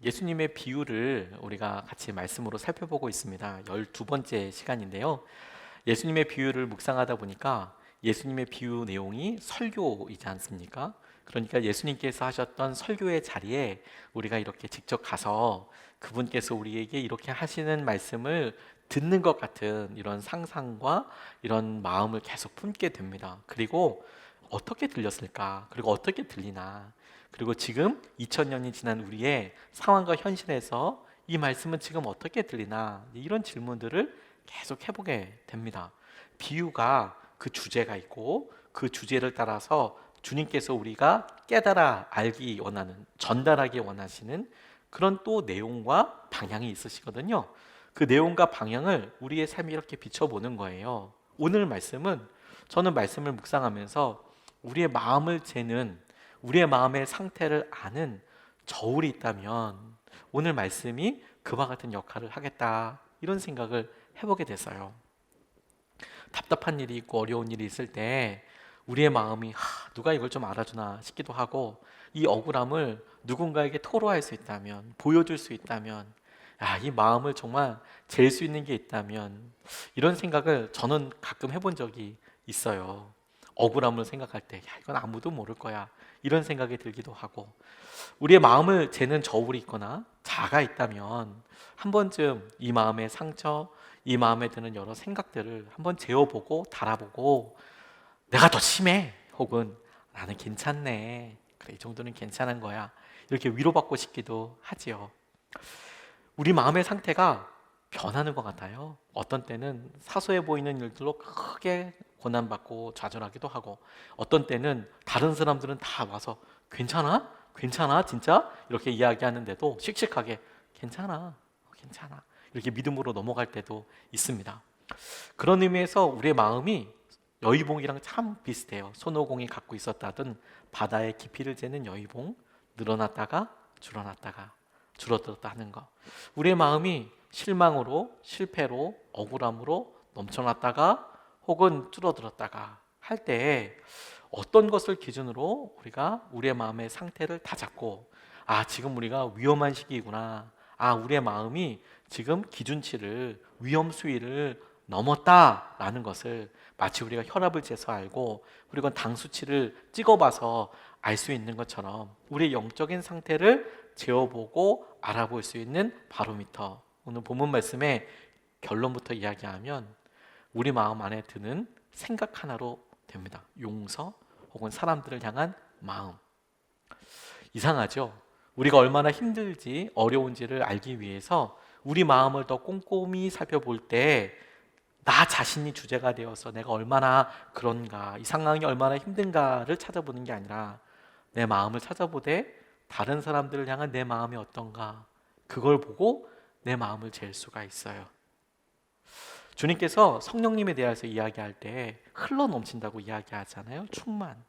예수님의 비유를 우리가 같이 말씀으로 살펴보고 있습니다. 12번째 시간인데요. 예수님의 비유를 묵상하다 보니까 예수님의 비유 내용이 설교이지 않습니까? 그러니까 예수님께서 하셨던 설교의 자리에 우리가 이렇게 직접 가서 그분께서 우리에게 이렇게 하시는 말씀을 듣는 것 같은 이런 상상과 이런 마음을 계속 품게 됩니다. 그리고 어떻게 들렸을까? 그리고 어떻게 들리나? 그리고 지금 2000년이 지난 우리의 상황과 현실에서 이 말씀은 지금 어떻게 들리나? 이런 질문들을 계속 해보게 됩니다. 비유가 그 주제가 있고 그 주제를 따라서 주님께서 우리가 깨달아 알기 원하는, 전달하기 원하시는 그런 또 내용과 방향이 있으시거든요. 그 내용과 방향을 우리의 삶에 이렇게 비춰보는 거예요. 오늘 말씀은 저는 말씀을 묵상하면서 우리의 마음을 재는, 우리의 마음의 상태를 아는 저울이 있다면 오늘 말씀이 그와 같은 역할을 하겠다, 이런 생각을 해보게 됐어요. 답답한 일이 있고 어려운 일이 있을 때 우리의 마음이 누가 이걸 좀 알아주나 싶기도 하고, 이 억울함을 누군가에게 토로할 수 있다면, 보여줄 수 있다면, 이 마음을 정말 잴 수 있는 게 있다면, 이런 생각을 저는 가끔 해본 적이 있어요. 억울함을 생각할 때 이건 아무도 모를 거야, 이런 생각이 들기도 하고, 우리의 마음을 재는 저울이 있거나 자가 있다면 한 번쯤 이 마음의 상처, 이 마음에 드는 여러 생각들을 한번 재어보고 달아보고, 내가 더 심해, 혹은 나는 괜찮네, 그래 이 정도는 괜찮은 거야, 이렇게 위로받고 싶기도 하지요. 우리 마음의 상태가 변하는 것 같아요. 어떤 때는 사소해 보이는 일들로 크게 고난받고 좌절하기도 하고, 어떤 때는 다른 사람들은 다 와서 괜찮아? 괜찮아? 진짜? 이렇게 이야기하는데도 씩씩하게 괜찮아, 괜찮아, 이렇게 믿음으로 넘어갈 때도 있습니다. 그런 의미에서 우리의 마음이 여의봉이랑 참 비슷해요. 손오공이 갖고 있었다던 바다의 깊이를 재는 여의봉, 늘어났다가 줄어났다가 줄어들었다 하는 거. 우리의 마음이 실망으로, 실패로, 억울함으로 넘쳐났다가 혹은 줄어들었다가 할 때 어떤 것을 기준으로 우리가 우리의 마음의 상태를 다잡고, 지금 우리가 위험한 시기구나, 우리의 마음이 지금 기준치를, 위험 수위를 넘었다라는 것을 마치 우리가 혈압을 재서 알고 그리고 당 수치를 찍어봐서 알 수 있는 것처럼 우리의 영적인 상태를 재어보고 알아볼 수 있는 바로미터, 오늘 본문 말씀의 결론부터 이야기하면 우리 마음 안에 드는 생각 하나로 됩니다. 용서 혹은 사람들을 향한 마음. 이상하죠? 우리가 얼마나 힘들지, 어려운지를 알기 위해서 우리 마음을 더 꼼꼼히 살펴볼 때 나 자신이 주제가 되어서 내가 얼마나 그런가, 이 상황이 얼마나 힘든가를 찾아보는 게 아니라 내 마음을 찾아보되 다른 사람들을 향한 내 마음이 어떤가, 그걸 보고 내 마음을 잴 수가 있어요. 주님께서 성령님에 대해서 이야기할 때 흘러 넘친다고 이야기하잖아요. 충만.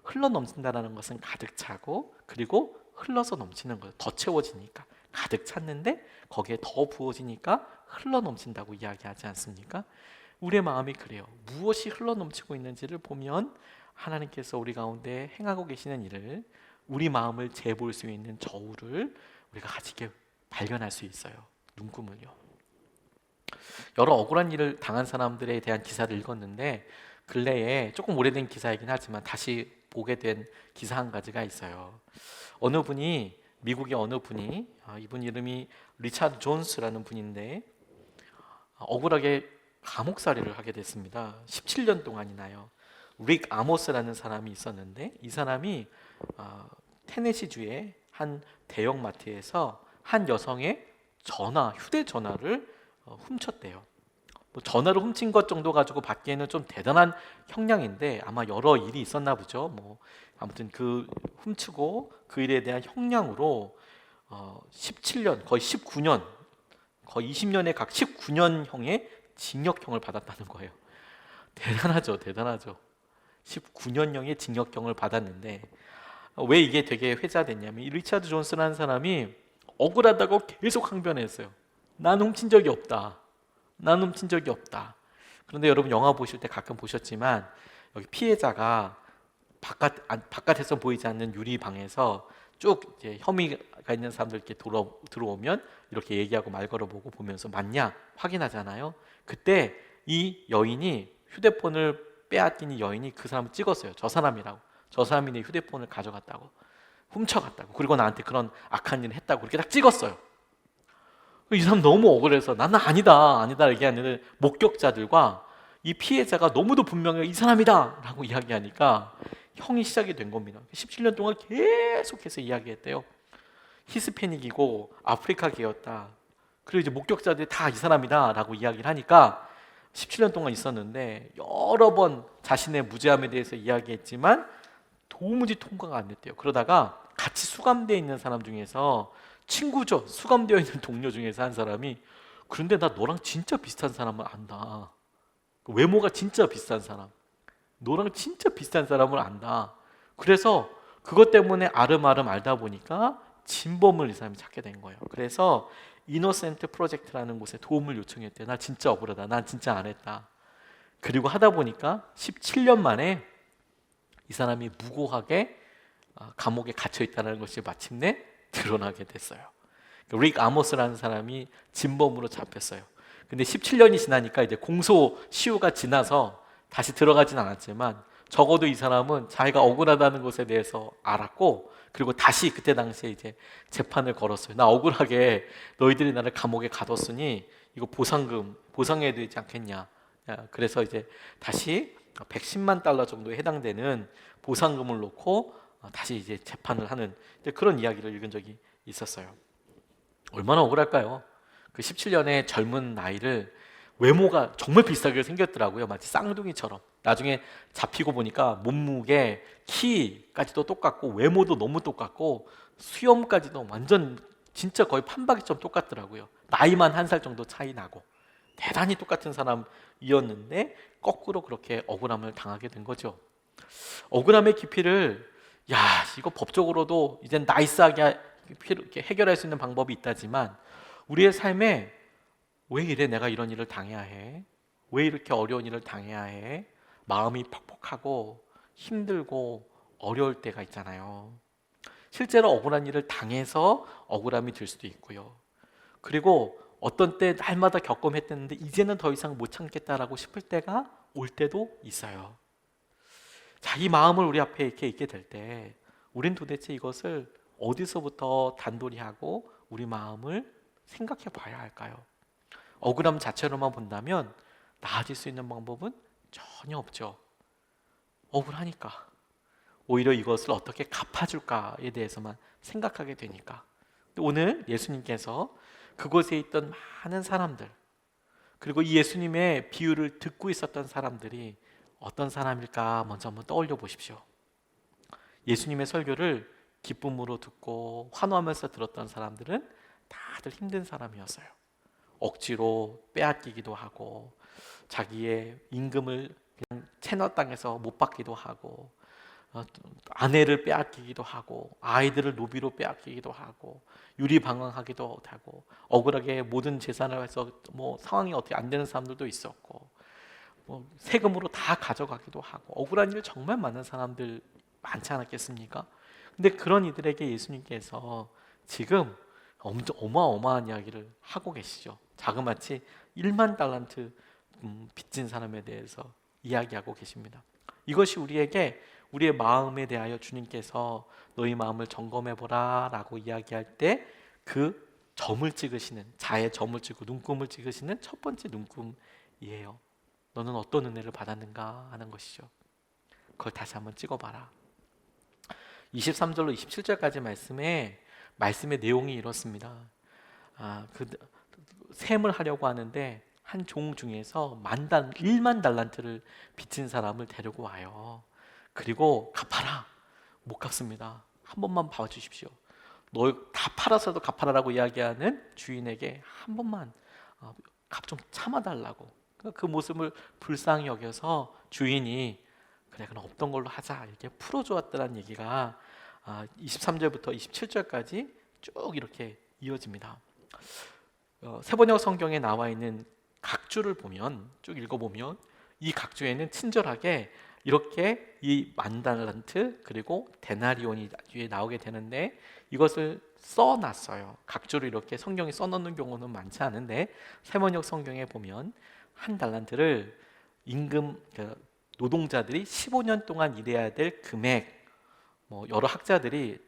흘러 넘친다는 것은 가득 차고 그리고 흘러서 넘치는 거예요. 더 채워지니까. 가득 찼는데 거기에 더 부어지니까 흘러 넘친다고 이야기하지 않습니까? 우리의 마음이 그래요. 무엇이 흘러 넘치고 있는지를 보면 하나님께서 우리 가운데 행하고 계시는 일을, 우리 마음을 재볼 수 있는 저울을 우리가 가지게 발견할 수 있어요. 눈금을요. 여러 억울한 일을 당한 사람들에 대한 기사를 읽었는데 근래에 조금 오래된 기사이긴 하지만 다시 보게 된 기사 한 가지가 있어요. 미국의 어느 분이, 이분 이름이 리차드 존스라는 분인데 억울하게 감옥살이를 하게 됐습니다. 17년 동안이나요. 릭 아모스라는 사람이 있었는데 이 사람이 테네시주의 한 대형마트에서 한 여성의 휴대전화를 훔쳤대요. 전화를 훔친 것 정도 가지고 받기에는 좀 대단한 형량인데 아마 여러 일이 있었나 보죠. 아무튼 그 훔치고 그 일에 대한 형량으로 17년, 거의 19년, 거의 20년에 각 19년형의 징역형을 받았다는 거예요. 대단하죠, 대단하죠. 19년형의 징역형을 받았는데 왜 이게 되게 회자됐냐면 이 리차드 존스라는 사람이 억울하다고 계속 항변했어요. 난 훔친 적이 없다. 난 훔친 적이 없다. 그런데 여러분 영화 보실 때 가끔 보셨지만 여기 피해자가 바깥에서 보이지 않는 유리방에서 쭉 이제 혐의가 있는 사람들 이렇게 들어오면 이렇게 얘기하고 말 걸어보고 보면서 맞냐 확인하잖아요. 그때 이 여인이 휴대폰을 빼앗긴 이 여인이 그 사람을 찍었어요. 저 사람이라고. 저 사람이 내 휴대폰을 가져갔다고, 훔쳐갔다고, 그리고 나한테 그런 악한 일을 했다고 그렇게 딱 찍었어요. 이 사람 너무 억울해서 나는 아니다 얘기하는 목격자들과 이 피해자가 너무도 분명히 이 사람이다 라고 이야기하니까 형이 시작이 된 겁니다. 17년 동안 계속해서 이야기했대요. 히스패닉이고 아프리카계였다. 그리고 이제 목격자들이 다 이 사람이다 라고 이야기를 하니까 17년 동안 있었는데 여러 번 자신의 무죄함에 대해서 이야기했지만 도무지 통과가 안 됐대요. 그러다가 같이 수감되어 있는 사람 중에서, 친구죠, 수감되어 있는 동료 중에서 한 사람이, 그런데 나 너랑 진짜 비슷한 사람을 안다. 외모가 진짜 비슷한 사람, 너랑 진짜 비슷한 사람을 안다. 그래서 그것 때문에 아름아름 알다 보니까 진범을 이 사람이 찾게 된 거예요. 그래서 이노센트 프로젝트라는 곳에 도움을 요청했대. 나 진짜 억울하다, 난 진짜 안 했다. 그리고 하다 보니까 17년 만에 이 사람이 무고하게 감옥에 갇혀 있다는 것이 마침내 드러나게 됐어요. 릭 아모스라는 사람이 진범으로 잡혔어요. 근데 17년이 지나니까 이제 공소시효가 지나서 다시 들어가진 않았지만 적어도 이 사람은 자기가 억울하다는 것에 대해서 알았고, 그리고 다시 그때 당시에 이제 재판을 걸었어요. 나 억울하게 너희들이 나를 감옥에 가뒀으니 이거 보상해야 되지 않겠냐. 그래서 이제 다시 110만 달러 정도에 해당되는 보상금을 놓고 다시 이제 재판을 하는 그런 이야기를 읽은 적이 있었어요. 얼마나 억울할까요? 그 17년의 젊은 나이를, 외모가 정말 비슷하게 생겼더라고요. 마치 쌍둥이처럼. 나중에 잡히고 보니까 몸무게, 키까지도 똑같고 외모도 너무 똑같고 수염까지도 완전 진짜 거의 판박이처럼 똑같더라고요. 나이만 1살 정도 차이 나고 대단히 똑같은 사람이었는데 거꾸로 그렇게 억울함을 당하게 된 거죠. 억울함의 깊이를, 이거 법적으로도 이젠 나이스하게 이렇게 해결할 수 있는 방법이 있다지만 우리의 삶에 왜 이래, 내가 이런 일을 당해야 해? 왜 이렇게 어려운 일을 당해야 해? 마음이 퍽퍽하고 힘들고 어려울 때가 있잖아요. 실제로 억울한 일을 당해서 억울함이 들 수도 있고요. 그리고 어떤 때 날마다 겪음했는데 이제는 더 이상 못 참겠다라고 싶을 때가 올 때도 있어요. 자, 이 마음을 우리 앞에 이렇게 있게 될 때 우린 도대체 이것을 어디서부터 단돌이 하고 우리 마음을 생각해 봐야 할까요? 억울함 자체로만 본다면 나아질 수 있는 방법은 전혀 없죠. 억울하니까. 오히려 이것을 어떻게 갚아줄까에 대해서만 생각하게 되니까. 오늘 예수님께서 그곳에 있던 많은 사람들, 그리고 이 예수님의 비유를 듣고 있었던 사람들이 어떤 사람일까 먼저 한번 떠올려 보십시오. 예수님의 설교를 기쁨으로 듣고 환호하면서 들었던 사람들은 다들 힘든 사람이었어요. 억지로 빼앗기기도 하고 자기의 임금을 그냥 채너 땅에서 못 받기도 하고 아내를 빼앗기기도 하고 아이들을 노비로 빼앗기기도 하고 유리방황하기도 하고 억울하게 모든 재산을 해서 뭐 상황이 어떻게 안 되는 사람들도 있었고 뭐 세금으로 다 가져가기도 하고 억울한 일 정말 많은 사람들 많지 않았겠습니까? 근데 그런 이들에게 예수님께서 지금 엄청 어마어마한 이야기를 하고 계시죠. 자그마치 1만 달란트 빚진 사람에 대해서 이야기하고 계십니다. 이것이 우리에게 우리의 마음에 대하여 주님께서 너희 마음을 점검해 보라 라고 이야기할 때 그 점을 찍으시는, 자의 점을 찍고 눈금을 찍으시는 첫 번째 눈금이에요. 너는 어떤 은혜를 받았는가 하는 것이죠. 그걸 다시 한번 찍어봐라. 23절로 27절까지 말씀의 내용이 이렇습니다. 그 셈을 하려고 하는데 한 종 중에서 1만 달란트를 빚진 사람을 데리고 와요. 그리고 갚아라. 못 갚습니다. 한 번만 봐주십시오. 너 다 팔아서도 갚아라라고 이야기하는 주인에게 한 번만 값 좀 참아달라고. 그 모습을 불쌍히 여겨서 주인이 그래 그럼 없던 걸로 하자 이렇게 풀어주었다는 얘기가 23절부터 27절까지 쭉 이렇게 이어집니다. 세번역 성경에 나와 있는 각주를 보면 쭉 읽어보면 이 각주에는 친절하게 이렇게 이 만 달란트 그리고 데나리온이 뒤에 나오게 되는데 이것을 써놨어요. 각주로 이렇게 성경에 써놓는 경우는 많지 않은데 세번역 성경에 보면 한 달란트를 임금 노동자들이 15년 동안 일해야 될 금액, 뭐 여러 학자들이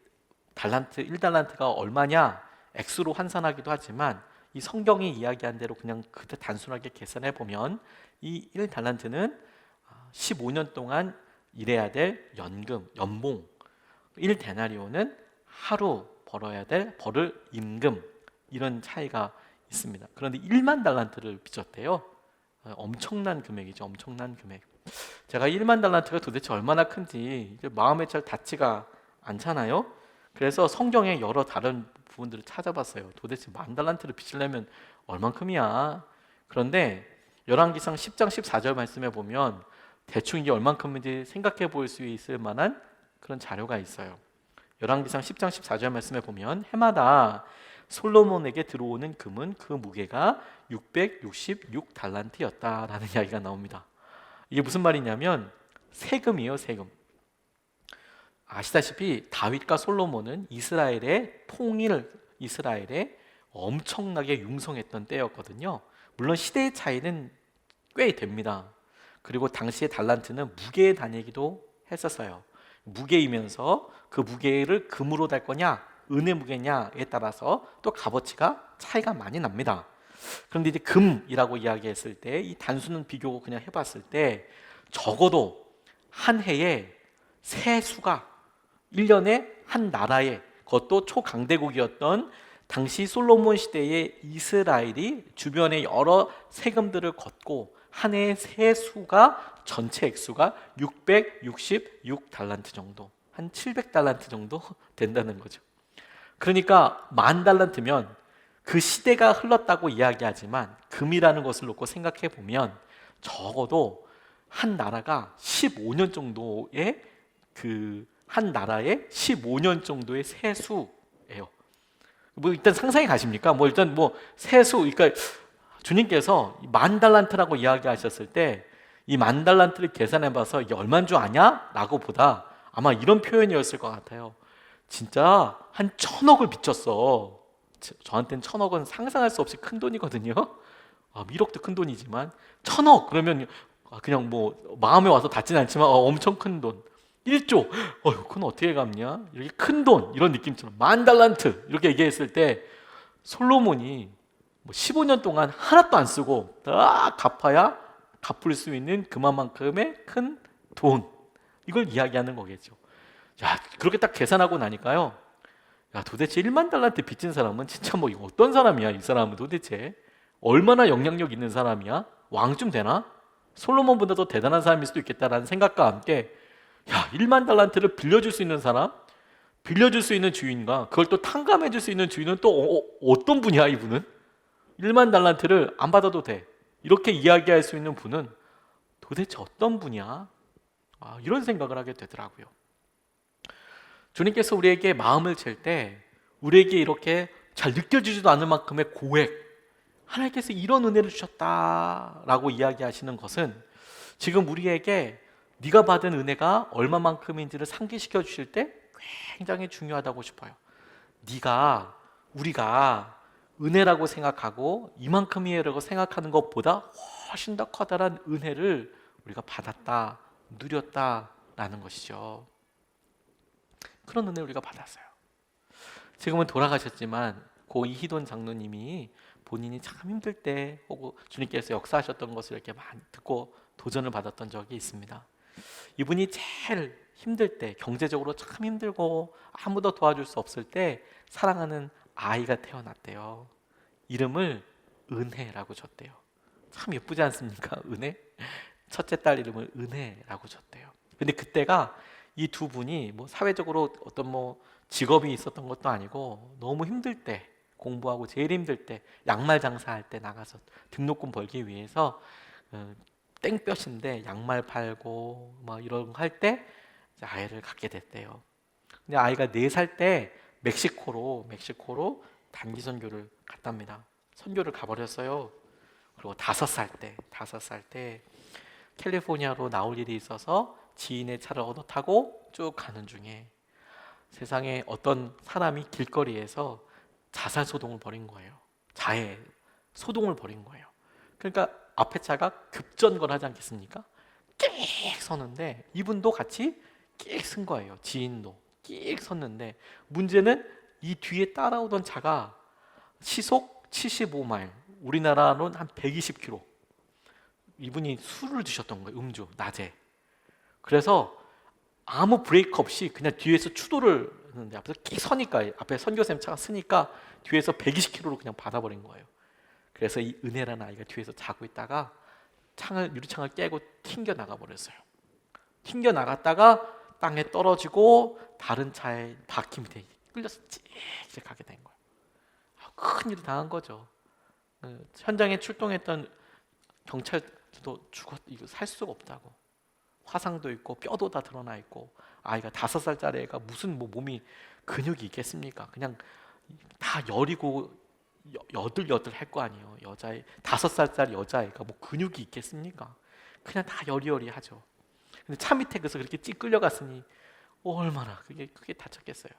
달란트 1달란트가 얼마냐 액수로 환산하기도 하지만 이 성경이 이야기한 대로 그냥 그때 단순하게 계산해 보면 이 1달란트는 15년 동안 일해야 될 연봉, 1데나리온은 하루 벌어야 될 벌을 임금, 이런 차이가 있습니다. 그런데 1만 달란트를 빚었대요. 엄청난 금액이죠. 엄청난 금액. 제가 1만 달란트가 도대체 얼마나 큰지 마음에 잘 닿지가 않잖아요. 그래서 성경의 여러 다른 부분들을 찾아봤어요. 도대체 만 달란트를 빚으려면 얼만큼이야? 그런데 열왕기상 10장 14절 말씀에 보면 대충 이게 얼만큼인지 생각해 볼 수 있을 만한 그런 자료가 있어요. 열왕기상 10장 14절 말씀에 보면 해마다 솔로몬에게 들어오는 금은 그 무게가 666달란트였다라는 이야기가 나옵니다. 이게 무슨 말이냐면 세금이에요, 세금. 아시다시피 다윗과 솔로몬은 이스라엘에 엄청나게 융성했던 때였거든요. 물론 시대의 차이는 꽤 됩니다. 그리고 당시의 달란트는 무게에 다니기도 했었어요. 무게이면서 그 무게를 금으로 달 거냐 은의 무게냐에 따라서 또 값어치가 차이가 많이 납니다. 그런데 이제 금이라고 이야기했을 때 이 단순한 비교 그냥 해봤을 때 적어도 한 해에 세수가 1년에 한 나라에, 그것도 초강대국이었던 당시 솔로몬 시대의 이스라엘이 주변에 여러 세금들을 걷고 한 해의 세수가 전체 액수가 666달란트 정도, 한 700달란트 정도 된다는 거죠. 그러니까 만 달란트면 그 시대가 흘렀다고 이야기하지만 금이라는 것을 놓고 생각해 보면 적어도 한 나라가 15년 정도의 한 나라의 15년 정도의 세수예요. 뭐 일단 상상이 가십니까? 뭐 일단 뭐 세수, 그러니까 주님께서 만 달란트라고 이야기하셨을 때 이 만 달란트를 계산해봐서 이게 얼마인 줄 아냐? 라고 보다 아마 이런 표현이었을 것 같아요. 진짜 한 1,000억을 빚졌어. 저한테는 1,000억은 상상할 수 없이 큰 돈이거든요. 1억도 큰 돈이지만 1,000억 그러면 그냥 뭐 마음에 와서 닿진 않지만 엄청 큰 돈. 1조, 그건 어떻게 갚냐? 이렇게 큰 돈, 이런 느낌처럼 만 달란트 이렇게 얘기했을 때 솔로몬이 뭐 15년 동안 하나도 안 쓰고 다 갚아야 갚을 수 있는 그만큼의 큰 돈, 이걸 이야기하는 거겠죠. 야, 그렇게 딱 계산하고 나니까요, 야, 도대체 1만 달란트 빚진 사람은 진짜 뭐 어떤 사람이야? 이 사람은 도대체 얼마나 영향력 있는 사람이야? 왕쯤 되나? 솔로몬보다 더 대단한 사람일 수도 있겠다라는 생각과 함께, 야, 1만 달란트를 빌려줄 수 있는 사람, 빌려줄 수 있는 주인과 그걸 또 탕감해줄 수 있는 주인은 또 어떤 분이야? 이분은 1만 달란트를 안 받아도 돼, 이렇게 이야기할 수 있는 분은 도대체 어떤 분이야? 이런 생각을 하게 되더라고요. 주님께서 우리에게 마음을 잴 때 우리에게 이렇게 잘 느껴지지도 않을 만큼의 고액, 하나님께서 이런 은혜를 주셨다라고 이야기하시는 것은 지금 우리에게 네가 받은 은혜가 얼마만큼인지를 상기시켜 주실 때 굉장히 중요하다고 싶어요. 우리가 은혜라고 생각하고 이만큼이라고 생각하는 것보다 훨씬 더 커다란 은혜를 우리가 받았다, 누렸다라는 것이죠. 그런 은혜를 우리가 받았어요. 지금은 돌아가셨지만 고 이희돈 장로님이 본인이 참 힘들 때 혹은 주님께서 역사하셨던 것을 이렇게 많이 듣고 도전을 받았던 적이 있습니다. 이분이 제일 힘들 때, 경제적으로 참 힘들고 아무도 도와줄 수 없을 때 사랑하는 아이가 태어났대요. 이름을 은혜라고 줬대요. 참 예쁘지 않습니까? 은혜? 첫째 딸 이름을 은혜라고 줬대요. 근데 그때가 이 두 분이 뭐 사회적으로 어떤 뭐 직업이 있었던 것도 아니고 너무 힘들 때, 공부하고 제일 힘들 때 양말 장사할 때 나가서 등록금 벌기 위해서 땡볕인데 양말 팔고 막 이런 거 할 때 아이를 갖게 됐대요. 근데 아이가 4살 때 멕시코로 단기 선교를 갔답니다. 선교를 가버렸어요. 그리고 5살 때 캘리포니아로 나올 일이 있어서 지인의 차를 얻어 타고 쭉 가는 중에 세상에 어떤 사람이 길거리에서 자살 소동을 벌인 거예요. 자해 소동을 벌인 거예요. 그러니까 앞에 차가 급전거하지 않겠습니까? 끽 서는데 이분도 같이 끽 쓴 거예요. 지인도 끽 섰는데 문제는 이 뒤에 따라오던 차가 시속 75마일, 우리나라로는 한 120km. 이분이 술을 드셨던 거예요. 음주, 낮에. 그래서 아무 브레이크 없이 그냥 뒤에서 추돌을 하는데 앞에서 끽 서니까, 앞에 선교쌤 차가 쓰니까 뒤에서 120km로 그냥 받아버린 거예요. 그래서 이 은혜라는 아이가 뒤에서 자고 있다가 유리창을 깨고 튕겨 나가 버렸어요. 튕겨 나갔다가 땅에 떨어지고 다른 차에 바퀴 밑에 끌려서 찍찍 가게 된 거예요. 큰 일을 당한 거죠. 현장에 출동했던 경찰도 이거 살 수가 없다고. 화상도 있고 뼈도 다 드러나 있고, 아이가 5살짜리 애가 무슨 몸이 근육이 있겠습니까? 그냥 다 여리고 여들여들 할 거 아니에요. 5살짜리 여자애가 뭐 근육이 있겠습니까? 그냥 다 여리여리하죠. 근데 차 밑에 그렇게 찌 끌려갔으니 얼마나 그게 크게 다쳤겠어요.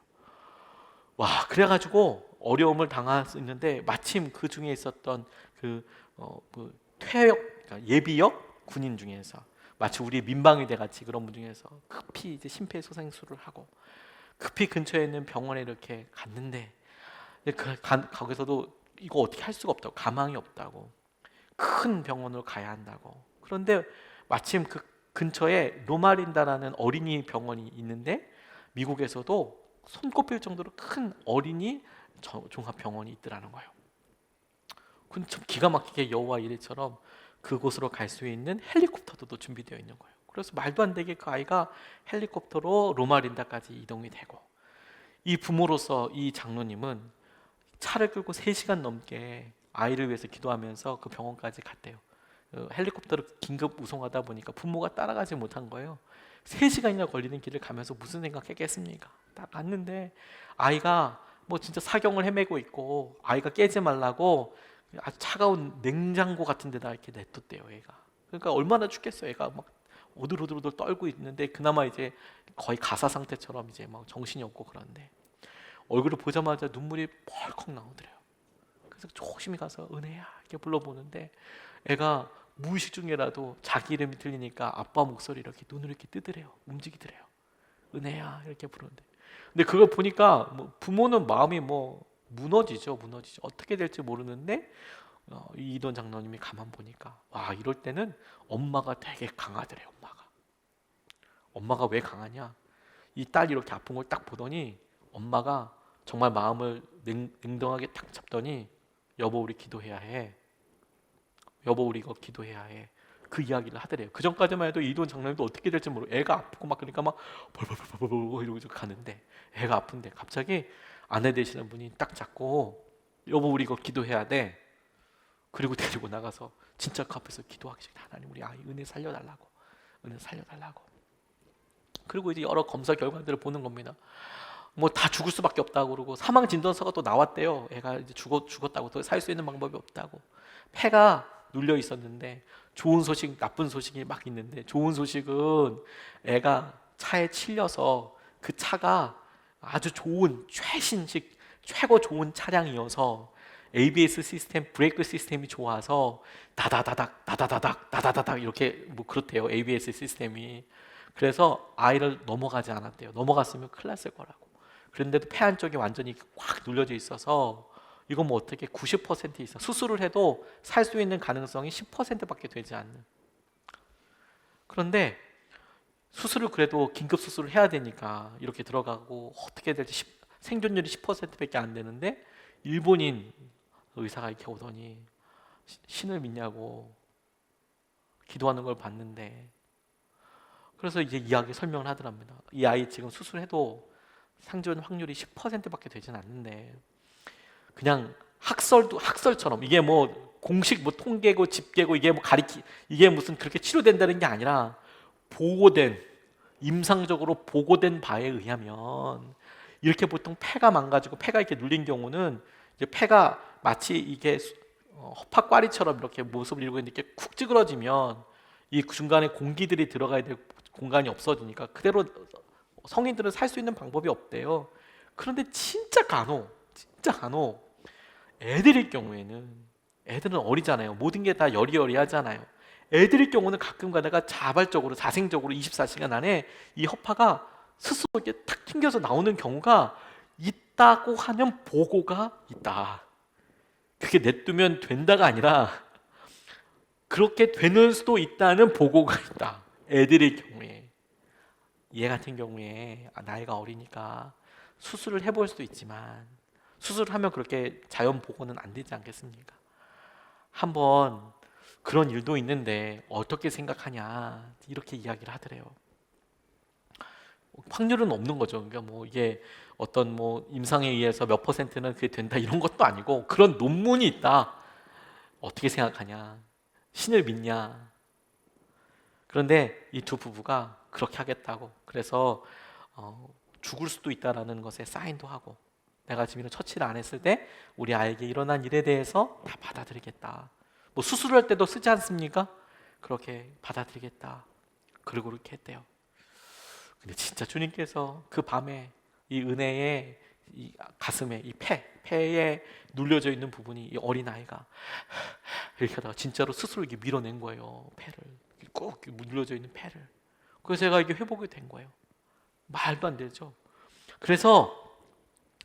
와, 그래가지고 어려움을 당했는데 마침 그 중에 있었던 그 퇴역, 그러니까 예비역 군인 중에서 마치 우리 민방위대 같이 그런 분 중에서 급히 이제 심폐소생술을 하고 급히 근처에 있는 병원에 이렇게 갔는데 거기서도 이거 어떻게 할 수가 없다고, 가망이 없다고, 큰 병원으로 가야 한다고. 그런데 마침 그 근처에 로마린다라는 어린이 병원이 있는데 미국에서도 손꼽힐 정도로 큰 어린이 종합병원이 있더라는 거예요. 근데 참 기가 막히게 여호와 이레처럼 그곳으로 갈 수 있는 헬리콥터도 준비되어 있는 거예요. 그래서 말도 안 되게 그 아이가 헬리콥터로 로마린다까지 이동이 되고, 이 부모로서 이 장로님은 차를 끌고 3시간 넘게 아이를 위해서 기도하면서 그 병원까지 갔대요. 헬리콥터로 긴급 우송하다 보니까 부모가 따라가지 못한 거예요. 3시간이나 걸리는 길을 가면서 무슨 생각했겠습니까? 딱 갔는데 아이가 뭐 진짜 사경을 헤매고 있고, 아이가 깨지 말라고 아주 차가운 냉장고 같은 데다 이렇게 냅뒀대요, 얘가. 그러니까 얼마나 죽겠어요. 얘가 막 오들오들 떨고 있는데 그나마 이제 거의 가사 상태처럼 이제 막 정신이 없고 그런데 얼굴을 보자마자 눈물이 펄컥 나오더래요. 그래서 조심히 가서 은혜야 이렇게 불러보는데 애가 무의식 중에라도 자기 이름이 들리니까 아빠 목소리 이렇게 눈을 이렇게 뜨더래요. 움직이더래요. 은혜야 이렇게 부르는데, 근데 그걸 보니까 뭐 부모는 마음이 뭐 무너지죠. 어떻게 될지 모르는데 이 이돈 장로님이 가만 보니까 와, 이럴 때는 엄마가 되게 강하더래요. 엄마가 왜 강하냐? 이 딸이 이렇게 아픈 걸 딱 보더니 엄마가 정말 마음을 냉정하게 탁 잡더니 여보 우리 기도해야 해. 여보 우리 이거 기도해야 해. 그 이야기를 하더래요. 그 전까지만 해도 이돈 장로님도 어떻게 될지 모르고 애가 아프고 막 그러니까 막 벌벌벌벌 이러고 가는데, 애가 아픈데 갑자기 아내 되시는 분이 딱 잡고 여보 우리 이거 기도해야 돼. 그리고 데리고 나가서 진짜 그 앞에서 기도하기 시작해. 하나님 우리 아이 은혜 살려달라고. 그리고 이제 여러 검사 결과들을 보는 겁니다. 뭐 다 죽을 수밖에 없다고 그러고 사망 진단서가 또 나왔대요. 애가 이제 죽었다고, 더 살 수 있는 방법이 없다고. 폐가 눌려 있었는데 좋은 소식, 나쁜 소식이 막 있는데 좋은 소식은 애가 차에 칠려서 그 차가 아주 좋은 최신식 최고 좋은 차량이어서 ABS 시스템, 브레이크 시스템이 좋아서 다다다닥 이렇게 뭐 그렇대요. ABS 시스템이. 그래서 아이를 넘어가지 않았대요. 넘어갔으면 큰일 났을 거라고. 그런데도 폐 안쪽이 완전히 꽉 눌려져 있어서 이건 뭐 어떻게 90% 이상 수술을 해도 살 수 있는 가능성이 10%밖에 되지 않는. 그런데 수술을 그래도 긴급 수술을 해야 되니까 이렇게 들어가고 어떻게 될지 생존율이 10%밖에 안 되는데 일본인 의사가 이렇게 오더니 신을 믿냐고 기도하는 걸 봤는데, 그래서 이제 이야기 설명을 하더랍니다. 이 아이 지금 수술해도 생존 확률이 10%밖에 되진 않는데 그냥 학설처럼 이게 뭐 공식 뭐 통계고 집계고 이게 뭐 이게 무슨 그렇게 치료된다는 게 아니라 임상적으로 보고된 바에 의하면 이렇게 보통 폐가 망가지고 폐가 이렇게 눌린 경우는 이제 폐가 마치 이게 허파과리처럼 이렇게 모습을 이루고 있는데 이렇게 쿡 찌그러지면 이 중간에 공기들이 들어가야 될 공간이 없어지니까 그대로 성인들은 살 수 있는 방법이 없대요. 그런데 진짜 간혹 애들일 경우에는, 애들은 어리잖아요. 모든 게 다 여리여리하잖아요. 애들일 경우는 가끔 가다가 자발적으로 자생적으로 24시간 안에 이 허파가 스스로 이렇게 탁 튕겨서 나오는 경우가 있다고 하면 보고가 있다. 그게 냅두면 된다가 아니라 그렇게 되는 수도 있다는 보고가 있다. 애들의 경우에. 얘 같은 경우에 나이가 어리니까 수술을 해볼 수도 있지만 수술하면 그렇게 자연 보고는 안 되지 않겠습니까? 한번 그런 일도 있는데 어떻게 생각하냐 이렇게 이야기를 하더래요. 확률은 없는 거죠. 그러니까 뭐 이게 어떤 뭐 임상에 의해서 몇 퍼센트는 그게 된다 이런 것도 아니고 그런 논문이 있다. 어떻게 생각하냐? 신을 믿냐? 그런데 이 두 부부가 그렇게 하겠다고. 그래서 죽을 수도 있다라는 것에 사인도 하고, 내가 지금 이런 처치를 안 했을 때 우리 아이에게 일어난 일에 대해서 다 받아들이겠다. 뭐 수술할 때도 쓰지 않습니까? 그렇게 받아들이겠다. 그리고 그렇게 했대요. 근데 진짜 주님께서 그 밤에 이 은혜의 이 가슴에 이 폐에 눌려져 있는 부분이 이 어린아이가 이렇게 하다가 진짜로 스스로 이렇게 밀어낸 거예요. 폐를 꼭 눌려져 있는 폐를. 그래서 제가 이게 회복이 된 거예요. 말도 안 되죠. 그래서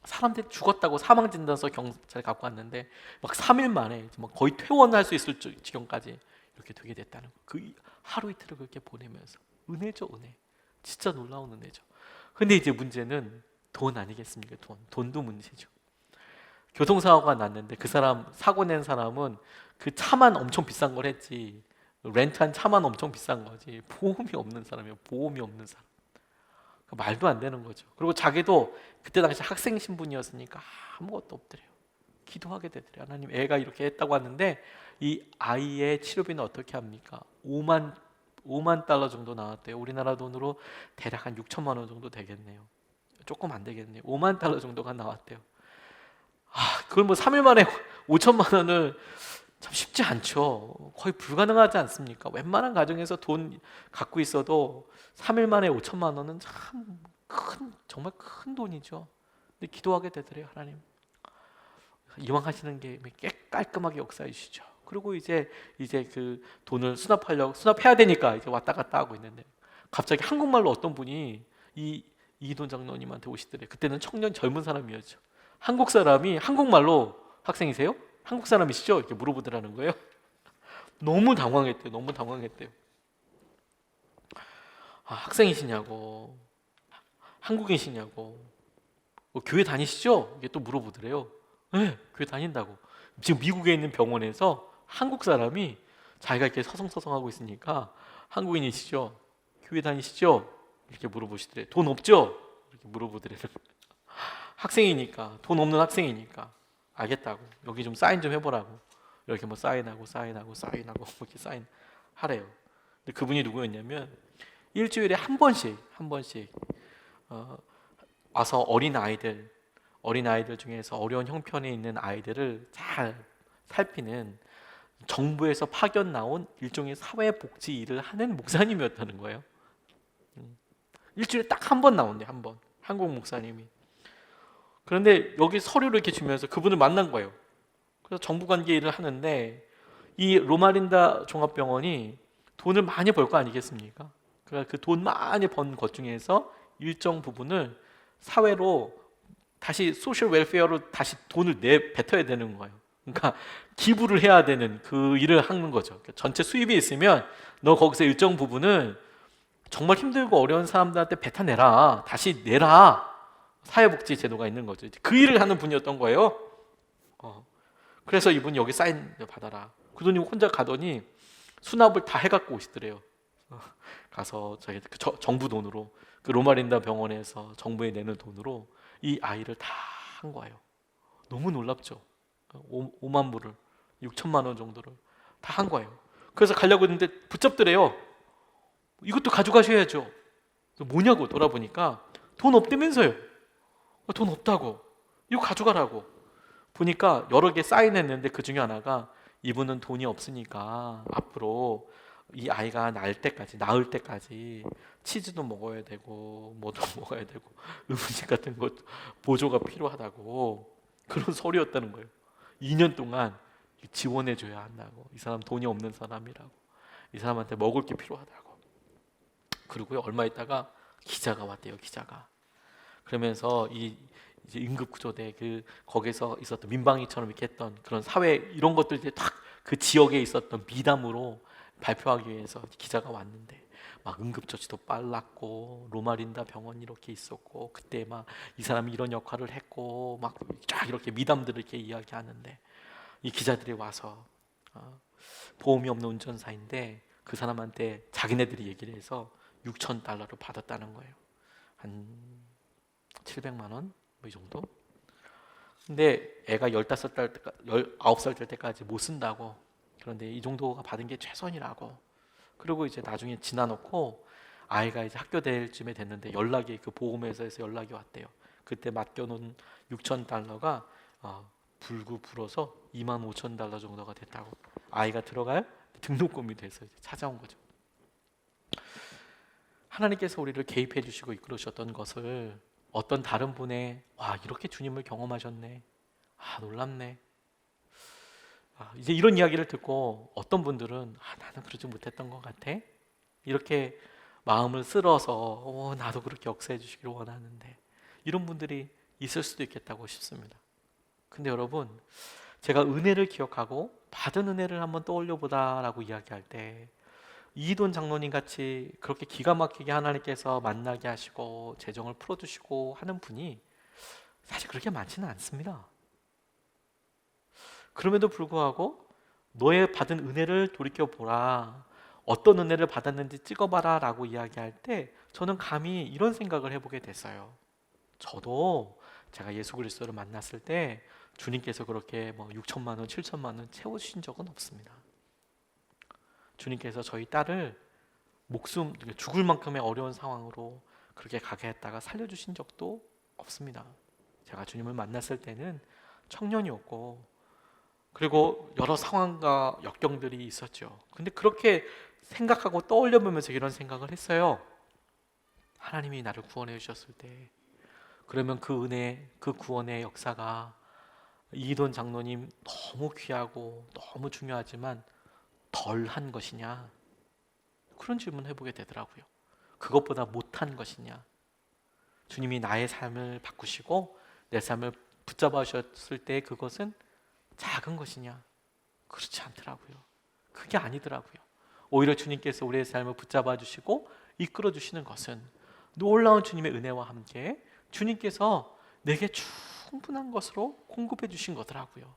사람들이 죽었다고 사망진단서 경찰에 갖고 왔는데 막 3일 만에 막 거의 퇴원할 수 있을 지경까지 이렇게 되게 됐다는 거. 그 하루 이틀을 그렇게 보내면서 은혜죠, 은혜. 진짜 놀라운 은혜죠. 근데 이제 문제는 돈 아니겠습니까? 돈도 문제죠. 교통사고가 났는데 그 사람 사고 낸 사람은 그 차만 엄청 비싼 걸 했지, 렌트한 차만 엄청 비싼 거지, 보험이 없는 사람이에요. 보험이 없는 사람. 말도 안 되는 거죠. 그리고 자기도 그때 당시 학생 신분이었으니까 아무것도 없더래요. 기도하게 되더래요. 하나님, 애가 이렇게 했다고 하는데 이 아이의 치료비는 어떻게 합니까? 5만 달러 정도 나왔대요. 우리나라 돈으로 대략 한 6천만 원 정도 되겠네요. 조금 안 되겠네요. 5만 달러 정도가 나왔대요. 그걸 뭐 3일 만에 5천만 원을, 참 쉽지 않죠. 거의 불가능하지 않습니까? 웬만한 가정에서 돈 갖고 있어도 3일 만에 5천만 원은 참 정말 큰 돈이죠. 근데 기도하게 되더래요. 하나님, 이왕 하시는 게 깔끔하게 역사해 주시죠. 그리고 이제 그 돈을 수납해야 되니까 이제 왔다 갔다 하고 있는데 갑자기 한국말로 어떤 분이 이돈 장로님한테 오시더래요. 그때는 청년 젊은 사람이었죠. 한국 사람이 한국말로, 학생이세요? 한국 사람이시죠? 이렇게 물어보더라는 거예요. 너무 당황했대요. 학생이시냐고, 한국인이시냐고, 교회 다니시죠? 이게 또 물어보더래요. 네, 교회 다닌다고. 지금 미국에 있는 병원에서 한국 사람이 자기가 이렇게 서성서성하고 있으니까 한국인이시죠? 교회 다니시죠? 이렇게 물어보시더래요. 돈 없죠? 이렇게 물어보더래요. 학생이니까, 돈 없는 학생이니까 알겠다고, 여기 좀 사인 좀 해보라고. 이렇게 뭐 사인하고 이렇게 사인하래요. 근데 그분이 누구였냐면 일주일에 한 번씩 와서 어린 아이들 중에서 어려운 형편에 있는 아이들을 잘 살피는 정부에서 파견 나온 일종의 사회복지 일을 하는 목사님이었다는 거예요. 일주일에 딱 한 번 나온대, 한 번. 한국 목사님이. 그런데 여기 서류를 이렇게 주면서 그분을 만난 거예요. 그래서 정부 관계 일을 하는데 이 로마린다 종합병원이 돈을 많이 벌 거 아니겠습니까? 그러니까 그 돈 많이 번 것 중에서 일정 부분을 사회로 다시 소셜 웰페어로 다시 돈을 뱉어야 되는 거예요. 그러니까 기부를 해야 되는 그 일을 하는 거죠. 그러니까 전체 수입이 있으면 너 거기서 일정 부분을 정말 힘들고 어려운 사람들한테 뱉어내라, 다시 내라. 사회복지 제도가 있는 거죠. 그 일을 하는 분이었던 거예요. 그래서 이분이 여기 사인 받아라. 그분이 혼자 가더니 수납을 다 해갖고 오시더래요. 가서 자기 정부 돈으로, 그 로마린다 병원에서 정부에 내는 돈으로 이 아이를 다 한 거예요. 너무 놀랍죠. 5만 불을, 6천만 원 정도를 다 한 거예요. 그래서 가려고 했는데 붙잡더래요. 이것도 가져가셔야죠. 뭐냐고 돌아보니까 돈 없다면서요. 돈 없다고. 이거 가져가라고. 보니까 여러 개 사인했는데 그 중에 하나가 이분은 돈이 없으니까 앞으로 이 아이가 낳을 때까지 치즈도 먹어야 되고 뭐도 먹어야 되고 음식 같은 것 보조가 필요하다고 그런 소리였다는 거예요. 2년 동안 지원해 줘야 한다고. 이 사람 돈이 없는 사람이라고. 이 사람한테 먹을 게 필요하다고. 그리고요, 얼마 있다가 기자가 왔대요. 기자가. 그러면서 이제 응급구조대 거기서 있었던 민방위처럼 이렇게 했던 그런 사회 이런 것들 이제 딱 그 지역에 있었던 미담으로 발표하기 위해서 기자가 왔는데 막 응급처치도 빨랐고 로마린다 병원 이렇게 있었고 그때 막 이 사람이 이런 역할을 했고 막 쫙 이렇게 미담들을 이렇게 이야기하는데 이 기자들이 와서 보험이 없는 운전사인데 그 사람한테 자기네들이 얘기를 해서 6천 달러를 받았다는 거예요. 한 700만 원? 뭐 이 정도? 근데 애가 15살, 19살 될 때까지 못 쓴다고. 그런데 이 정도가 받은 게 최선이라고. 그리고 이제 나중에 지나놓고 아이가 이제 학교 될 쯤에 됐는데 그 보험회사에서 연락이 왔대요. 그때 맡겨놓은 6천 달러가 불고 불어서 2만 5천 달러 정도가 됐다고. 아이가 들어갈 등록금이 돼서 이제 찾아온 거죠. 하나님께서 우리를 개입해 주시고 이끌으셨던 것을 어떤 다른 분의 이렇게 주님을 경험하셨네. 놀랍네. 이제 이런 이야기를 듣고 어떤 분들은 나는 그러지 못했던 것 같아. 이렇게 마음을 쓸어서 나도 그렇게 역사해 주시기를 원하는데 이런 분들이 있을 수도 있겠다고 싶습니다. 근데 여러분, 제가 은혜를 기억하고 받은 은혜를 한번 떠올려 보다라고 이야기할 때 이돈 장로님 같이 그렇게 기가 막히게 하나님께서 만나게 하시고 재정을 풀어주시고 하는 분이 사실 그렇게 많지는 않습니다. 그럼에도 불구하고 너의 받은 은혜를 돌이켜보라, 어떤 은혜를 받았는지 찍어봐라 라고 이야기할 때 저는 감히 이런 생각을 해보게 됐어요. 저도 제가 예수 그리스도를 만났을 때 주님께서 그렇게 6천만 원, 7천만 원 채우신 적은 없습니다. 주님께서 저희 딸을 죽을 만큼의 어려운 상황으로 그렇게 가게 했다가 살려주신 적도 없습니다. 제가 주님을 만났을 때는 청년이었고 그리고 여러 상황과 역경들이 있었죠. 근데 그렇게 생각하고 떠올려 보면서 이런 생각을 했어요. 하나님이 나를 구원해 주셨을 때 그러면 그 은혜, 그 구원의 역사가 이돈 장로님 너무 귀하고 너무 중요하지만 덜한 것이냐? 그런 질문 해보게 되더라고요. 그것보다 못한 것이냐? 주님이 나의 삶을 바꾸시고 내 삶을 붙잡아 주셨을 때 그것은 작은 것이냐? 그렇지 않더라고요. 그게 아니더라고요. 오히려 주님께서 우리의 삶을 붙잡아 주시고 이끌어 주시는 것은 놀라운 주님의 은혜와 함께 주님께서 내게 충분한 것으로 공급해 주신 거더라고요.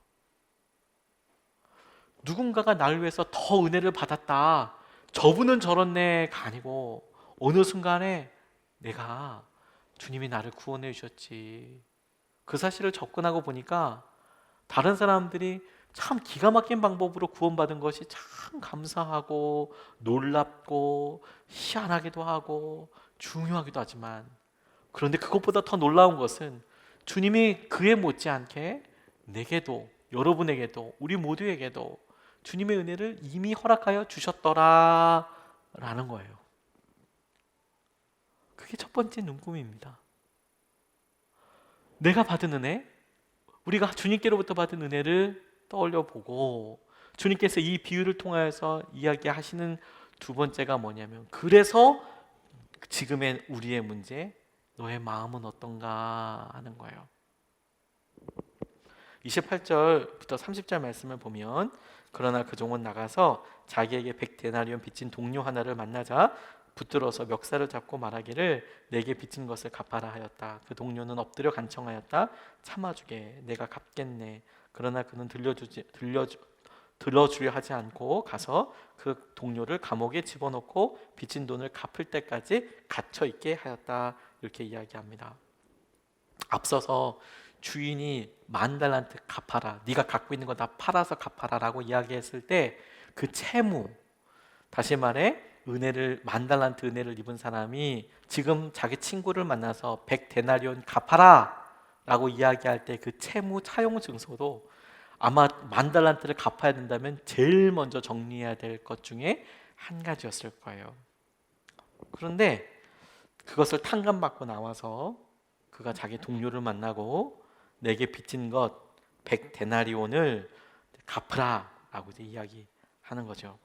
누군가가 나를 위해서 더 은혜를 받았다, 저분은 저렇네가 아니고 어느 순간에 내가 주님이 나를 구원해 주셨지, 그 사실을 접근하고 보니까 다른 사람들이 참 기가 막힌 방법으로 구원받은 것이 참 감사하고 놀랍고 희한하기도 하고 중요하기도 하지만, 그런데 그것보다 더 놀라운 것은 주님이 그에 못지않게 내게도, 여러분에게도, 우리 모두에게도 주님의 은혜를 이미 허락하여 주셨더라 라는 거예요. 그게 첫 번째 눈금입니다. 내가 받은 은혜, 우리가 주님께로부터 받은 은혜를 떠올려 보고 주님께서 이 비유를 통하여서 이야기하시는 두 번째가 뭐냐면, 그래서 지금의 우리의 문제, 너의 마음은 어떤가 하는 거예요. 28절부터 30절 말씀을 보면, 그러나 그 종은 나가서 자기에게 100데나리온 빚진 동료 하나를 만나자 붙들어서 멱살을 잡고 말하기를 내게 빚진 것을 갚아라 하였다. 그 동료는 엎드려 간청하였다. 참아주게, 내가 갚겠네. 그러나 그는 들어주려 하지 않고 가서 그 동료를 감옥에 집어넣고 빚진 돈을 갚을 때까지 갇혀 있게 하였다. 이렇게 이야기합니다. 앞서서 주인이 10,000달란트 갚아라, 네가 갖고 있는 거 다 팔아서 갚아라 라고 이야기했을 때 그 채무, 다시 말해 은혜를 10,000달란트 은혜를 입은 사람이 지금 자기 친구를 만나서 100데나리온 갚아라 라고 이야기할 때 그 채무 차용 증서도 아마 10,000달란트를 갚아야 된다면 제일 먼저 정리해야 될 것 중에 한 가지였을 거예요. 그런데 그것을 탕감받고 나와서 그가 자기 동료를 만나고 내게 빚진 것 100데나리온을 갚으라 라고 이제 이야기하는 거죠.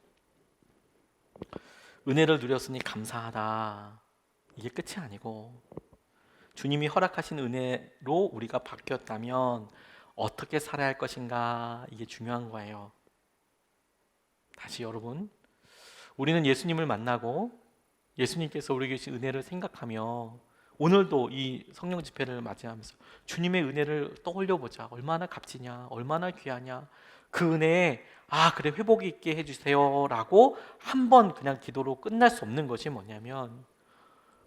은혜를 누렸으니 감사하다. 이게 끝이 아니고 주님이 허락하신 은혜로 우리가 바뀌었다면 어떻게 살아야 할 것인가, 이게 중요한 거예요. 다시 여러분, 우리는 예수님을 만나고 예수님께서 우리에게 주신 은혜를 생각하며 오늘도 이 성령 집회를 맞이하면서 주님의 은혜를 떠올려 보자. 얼마나 값지냐, 얼마나 귀하냐. 그 은혜에 그래, 회복이 있게 해주세요 라고 한 번 그냥 기도로 끝날 수 없는 것이 뭐냐면,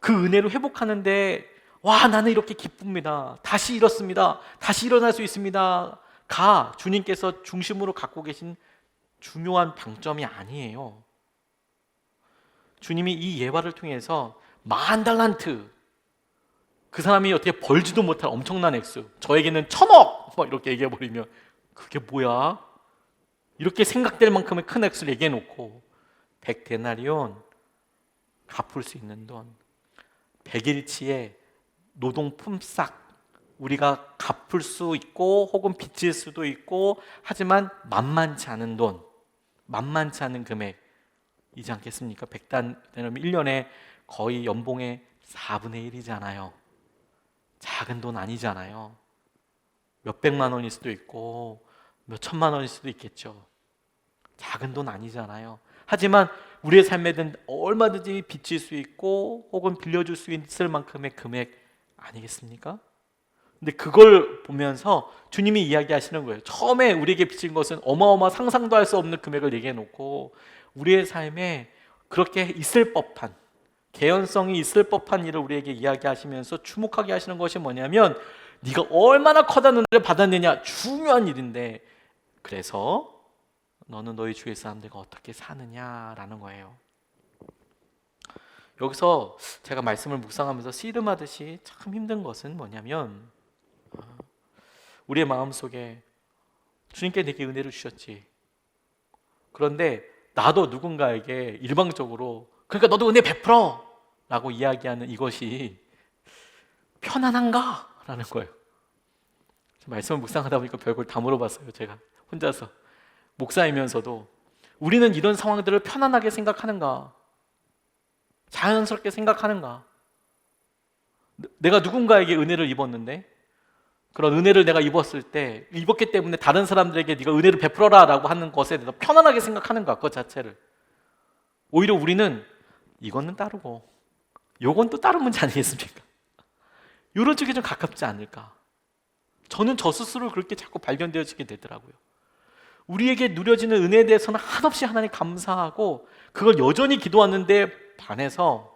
그 은혜로 회복하는데 와, 나는 이렇게 기쁩니다, 다시 일었습니다, 다시 일어날 수 있습니다 가 주님께서 중심으로 갖고 계신 중요한 방점이 아니에요. 주님이 이 예화를 통해서 10,000달란트, 그 사람이 어떻게 벌지도 못할 엄청난 액수, 저에게는 1,000억 막 이렇게 얘기해버리면 그게 뭐야? 이렇게 생각될 만큼의 큰 액수를 얘기해놓고 100데나리온 갚을 수 있는 돈, 100일치의 노동 품삯, 우리가 갚을 수 있고 혹은 빚질 수도 있고 하지만 만만치 않은 돈, 만만치 않은 금액이지 않겠습니까? 100데나리온 1년에 거의 연봉의 4분의 1이잖아요. 작은 돈 아니잖아요. 몇백만 원일 수도 있고 몇천만 원일 수도 있겠죠. 작은 돈 아니잖아요. 하지만 우리의 삶에는 얼마든지 빚질 수 있고 혹은 빌려줄 수 있을 만큼의 금액 아니겠습니까? 근데 그걸 보면서 주님이 이야기하시는 거예요. 처음에 우리에게 빚진 것은 어마어마 상상도 할 수 없는 금액을 얘기해 놓고 우리의 삶에 그렇게 있을 법한, 개연성이 있을 법한 일을 우리에게 이야기하시면서 주목하게 하시는 것이 뭐냐면, 네가 얼마나 커다란 은혜를 받았느냐, 중요한 일인데 그래서 너는 너희 주위 사람들과 어떻게 사느냐라는 거예요. 여기서 제가 말씀을 묵상하면서 씨름하듯이 참 힘든 것은 뭐냐면, 우리의 마음속에 주님께 내게 은혜를 주셨지, 그런데 나도 누군가에게 일방적으로 그러니까 너도 은혜 베풀어 라고 이야기하는 이것이 편안한가? 라는 거예요. 말씀을 묵상하다 보니까 별걸 다 물어봤어요. 제가 혼자서 목사이면서도 우리는 이런 상황들을 편안하게 생각하는가? 자연스럽게 생각하는가? 내가 누군가에게 은혜를 입었는데 그런 은혜를 내가 입었기 때문에 다른 사람들에게 네가 은혜를 베풀어라 라고 하는 것에 대해서 편안하게 생각하는가? 그것 자체를. 오히려 우리는 이거는 따르고 요건 또 다른 문제 아니겠습니까? 이런 쪽에 좀 가깝지 않을까? 저는 저 스스로 그렇게 자꾸 발견되어지게 되더라고요. 우리에게 누려지는 은혜에 대해서는 한없이 하나님 감사하고 그걸 여전히 기도하는데 반해서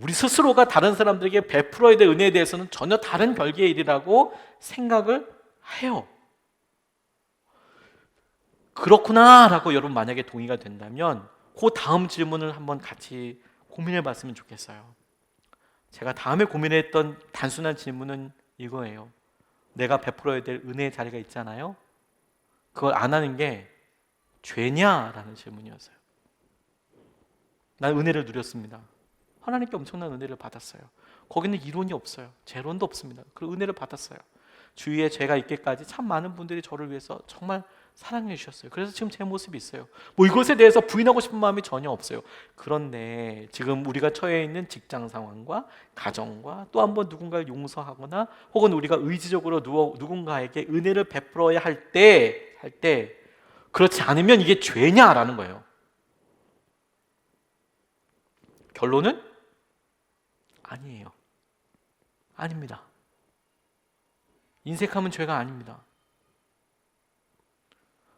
우리 스스로가 다른 사람들에게 베풀어야 될 은혜에 대해서는 전혀 다른 별개의 일이라고 생각을 해요. 그렇구나 라고 여러분 만약에 동의가 된다면 그 다음 질문을 한번 같이 고민해 봤으면 좋겠어요. 제가 다음에 고민했던 단순한 질문은 이거예요. 내가 베풀어야 될 은혜의 자리가 있잖아요. 그걸 안 하는 게 죄냐라는 질문이었어요. 난 은혜를 누렸습니다. 하나님께 엄청난 은혜를 받았어요. 거기는 이론이 없어요. 재론도 없습니다. 그 은혜를 받았어요. 주위에 죄가 있기까지 참 많은 분들이 저를 위해서 정말 사랑해 주셨어요. 그래서 지금 제 모습이 있어요. 이것에 대해서 부인하고 싶은 마음이 전혀 없어요. 그런데 지금 우리가 처해 있는 직장 상황과 가정과 또 한 번 누군가를 용서하거나 혹은 우리가 의지적으로 누군가에게 은혜를 베풀어야 할 때 그렇지 않으면 이게 죄냐라는 거예요. 결론은 아니에요. 아닙니다. 인색함은 죄가 아닙니다.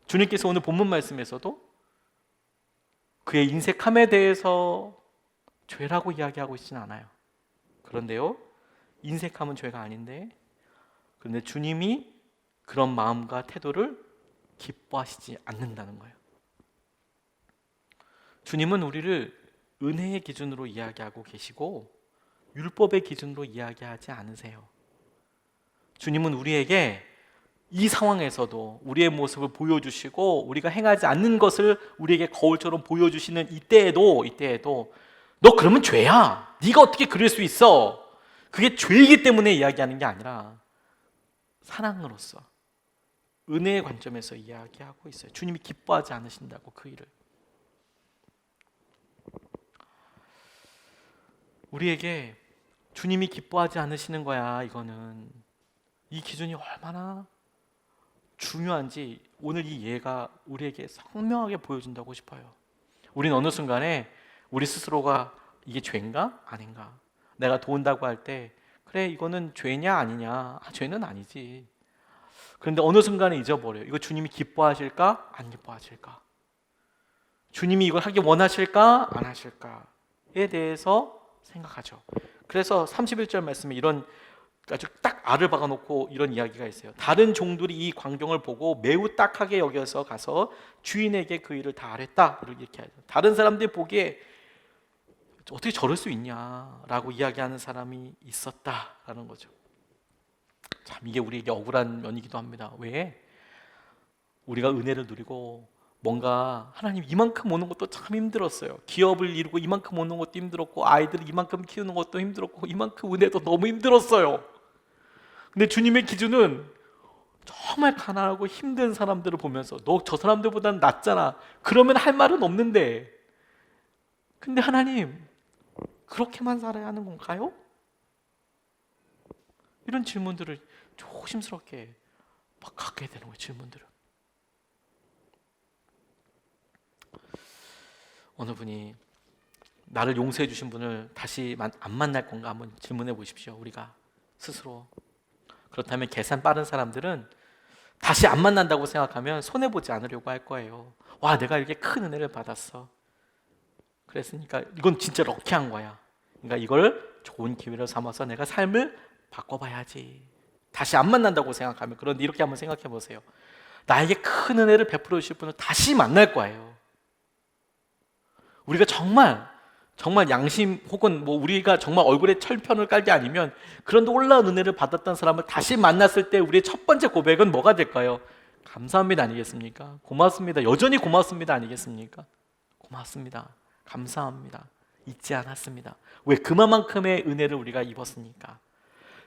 주님께서 오늘 본문 말씀에서도 그의 인색함에 대해서 죄라고 이야기하고 있지는 않아요. 그런데요, 인색함은 죄가 아닌데, 그런데 주님이 그런 마음과 태도를 기뻐하시지 않는다는 거예요. 주님은 우리를 은혜의 기준으로 이야기하고 계시고 율법의 기준으로 이야기하지 않으세요. 주님은 우리에게 이 상황에서도 우리의 모습을 보여주시고 우리가 행하지 않는 것을 우리에게 거울처럼 보여주시는 이때에도 너 그러면 죄야. 네가 어떻게 그럴 수 있어? 그게 죄이기 때문에 이야기하는 게 아니라 사랑으로서 은혜의 관점에서 이야기하고 있어요. 주님이 기뻐하지 않으신다고 그 일을. 우리에게 주님이 기뻐하지 않으시는 거야. 이거는 이 기준이 얼마나 중요한지 오늘 이 예가 우리에게 선명하게 보여준다고 싶어요. 우린 어느 순간에 우리 스스로가 이게 죄인가? 아닌가? 내가 도운다고 할 때 그래 이거는 죄냐 아니냐? 죄는 아니지. 그런데 어느 순간에 잊어버려요. 이거 주님이 기뻐하실까? 안 기뻐하실까? 주님이 이걸 하기 원하실까? 안 하실까?에 대해서 생각하죠. 그래서 31절 말씀에 이런 아주 딱 알을 박아놓고 이런 이야기가 있어요. 다른 종들이 이 광경을 보고 매우 딱하게 여겨서 가서 주인에게 그 일을 다 아랬다. 이렇게 하죠. 다른 사람들이 보기에 어떻게 저럴 수 있냐라고 이야기하는 사람이 있었다라는 거죠. 참 이게 우리에게 억울한 면이기도 합니다. 왜? 우리가 은혜를 누리고 뭔가 하나님 이만큼 오는 것도 참 힘들었어요. 기업을 이루고 이만큼 오는 것도 힘들었고 아이들을 이만큼 키우는 것도 힘들었고 이만큼 은혜도 너무 힘들었어요. 근데 주님의 기준은 정말 가난하고 힘든 사람들을 보면서 너 저 사람들보다는 낫잖아. 그러면 할 말은 없는데 근데 하나님 그렇게만 살아야 하는 건가요? 이런 질문들을 조심스럽게 막 갖게 되는 거예요. 질문들을. 어느 분이 나를 용서해 주신 분을 다시 안 만날 건가 한번 질문해 보십시오. 우리가 스스로. 그렇다면 계산 빠른 사람들은 다시 안 만난다고 생각하면 손해보지 않으려고 할 거예요. 와 내가 이렇게 큰 은혜를 받았어. 그랬으니까 이건 진짜 럭키한 거야. 그러니까 이걸 좋은 기회로 삼아서 내가 삶을 바꿔봐야지. 다시 안 만난다고 생각하면. 그런데 이렇게 한번 생각해 보세요. 나에게 큰 은혜를 베풀어 주실 분을 다시 만날 거예요. 우리가 정말 양심 혹은 뭐 우리가 정말 얼굴에 철편을 깔 게 아니면 그런 놀라운 은혜를 받았던 사람을 다시 만났을 때 우리의 첫 번째 고백은 뭐가 될까요? 감사합니다 아니겠습니까? 고맙습니다. 여전히 고맙습니다 아니겠습니까? 고맙습니다. 감사합니다. 잊지 않았습니다. 왜? 그만큼의 은혜를 우리가 입었으니까.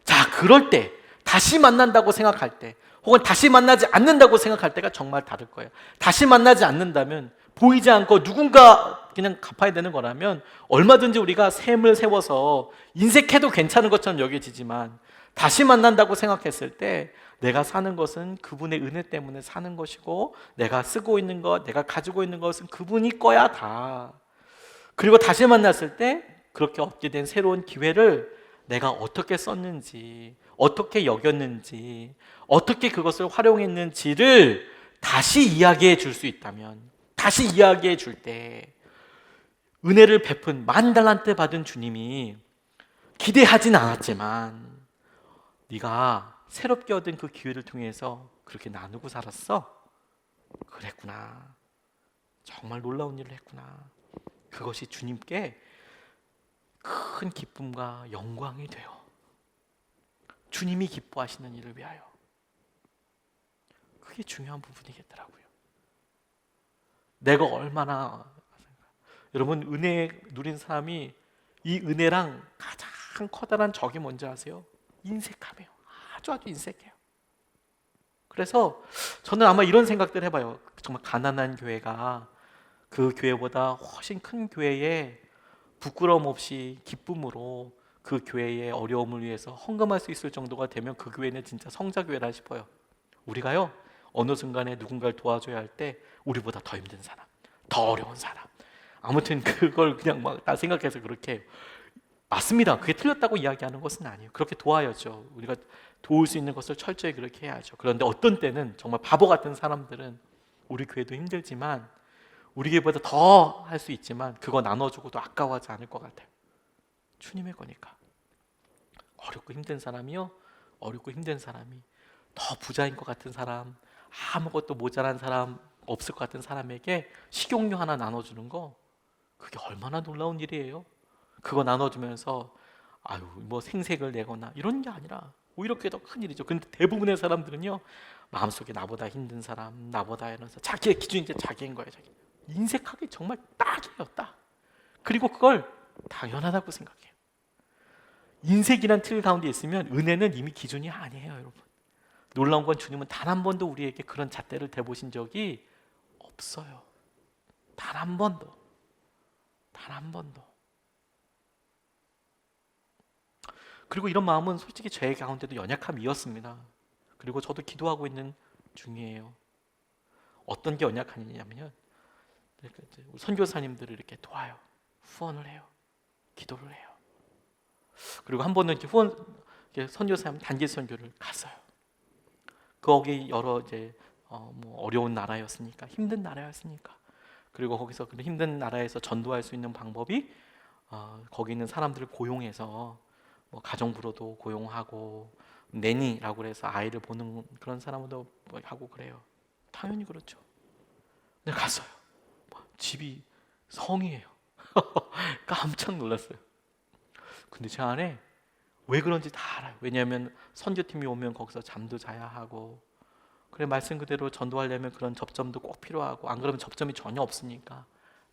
자, 그럴 때 다시 만난다고 생각할 때 혹은 다시 만나지 않는다고 생각할 때가 정말 다를 거예요. 다시 만나지 않는다면 보이지 않고 누군가 그냥 갚아야 되는 거라면 얼마든지 우리가 셈을 세워서 인색해도 괜찮은 것처럼 여겨지지만 다시 만난다고 생각했을 때 내가 사는 것은 그분의 은혜 때문에 사는 것이고 내가 쓰고 있는 것, 내가 가지고 있는 것은 그분이 거야 다. 그리고 다시 만났을 때 그렇게 얻게 된 새로운 기회를 내가 어떻게 썼는지, 어떻게 여겼는지, 어떻게 그것을 활용했는지를 다시 이야기해 줄 수 있다면, 다시 이야기해 줄 때 은혜를 베푼 만달란트 받은 주님이 기대하진 않았지만 네가 새롭게 얻은 그 기회를 통해서 그렇게 나누고 살았어? 그랬구나. 정말 놀라운 일을 했구나. 그것이 주님께 큰 기쁨과 영광이 돼요. 주님이 기뻐하시는 일을 위하여. 그게 중요한 부분이겠더라고요. 내가 얼마나 여러분 은혜 누린 사람이 이 은혜랑 가장 커다란 적이 뭔지 아세요? 인색함이에요. 아주 인색해요. 그래서 저는 아마 이런 생각들 해봐요. 정말 가난한 교회가 그 교회보다 훨씬 큰 교회에 부끄러움 없이 기쁨으로 그 교회의 어려움을 위해서 헌금할 수 있을 정도가 되면 그 교회는 진짜 성자교회라 싶어요. 우리가요 어느 순간에 누군가를 도와줘야 할 때 우리보다 더 힘든 사람, 더 어려운 사람, 아무튼 그걸 그냥 막 다 생각해서 그렇게 해요. 맞습니다. 그게 틀렸다고 이야기하는 것은 아니에요. 그렇게 도와야죠. 우리가 도울 수 있는 것을 철저히 그렇게 해야죠. 그런데 어떤 때는 정말 바보 같은 사람들은 우리 교회도 힘들지만 우리 교회보다 더 할 수 있지만 그거 나눠주고도 아까워하지 않을 것 같아요. 주님의 거니까. 어렵고 힘든 사람이요, 어렵고 힘든 사람이 더 부자인 것 같은 사람, 아무것도 모자란 사람 없을 것 같은 사람에게 식용유 하나 나눠주는 거, 그게 얼마나 놀라운 일이에요. 그거 나눠주면서 아유 뭐 생색을 내거나 이런 게 아니라 오히려 그게 더 큰일이죠. 근데 대부분의 사람들은요, 마음속에 나보다 힘든 사람, 나보다 이러면서 자기의 기준이 이제 자기인 거예요. 자기. 인색하기 정말 딱이에요, 딱. 그리고 그걸 당연하다고 생각해요. 인색이란 틀 가운데 있으면 은혜는 이미 기준이 아니에요, 여러분. 놀라운 건 주님은 단 한 번도 우리에게 그런 잣대를 대보신 적이 없어요. 단 한 번도. 단 한 번도. 그리고 이런 마음은 솔직히 제 가운데도 연약함이었습니다. 그리고 저도 기도하고 있는 중이에요. 어떤 게 연약함이냐면요, 선교사님들을 이렇게 도와요. 후원을 해요. 기도를 해요. 그리고 한 번은 이렇게 선교사님 단기 선교를 갔어요. 거기 여러 뭐 어려운 나라였으니까, 힘든 나라였으니까. 그리고 거기서 그 힘든 나라에서 전도할 수 있는 방법이 거기 있는 사람들을 고용해서 뭐 가정부로도 고용하고 내니라고 해서 아이를 보는 그런 사람도 하고 그래요. 당연히 그렇죠. 근데 갔어요. 집이 성이에요. 깜짝 놀랐어요. 근데 제 안에 왜 그런지 다 알아요. 왜냐하면 선교팀이 오면 거기서 잠도 자야 하고, 그래 말씀 그대로 전도하려면 그런 접점도 꼭 필요하고, 안 그러면 접점이 전혀 없으니까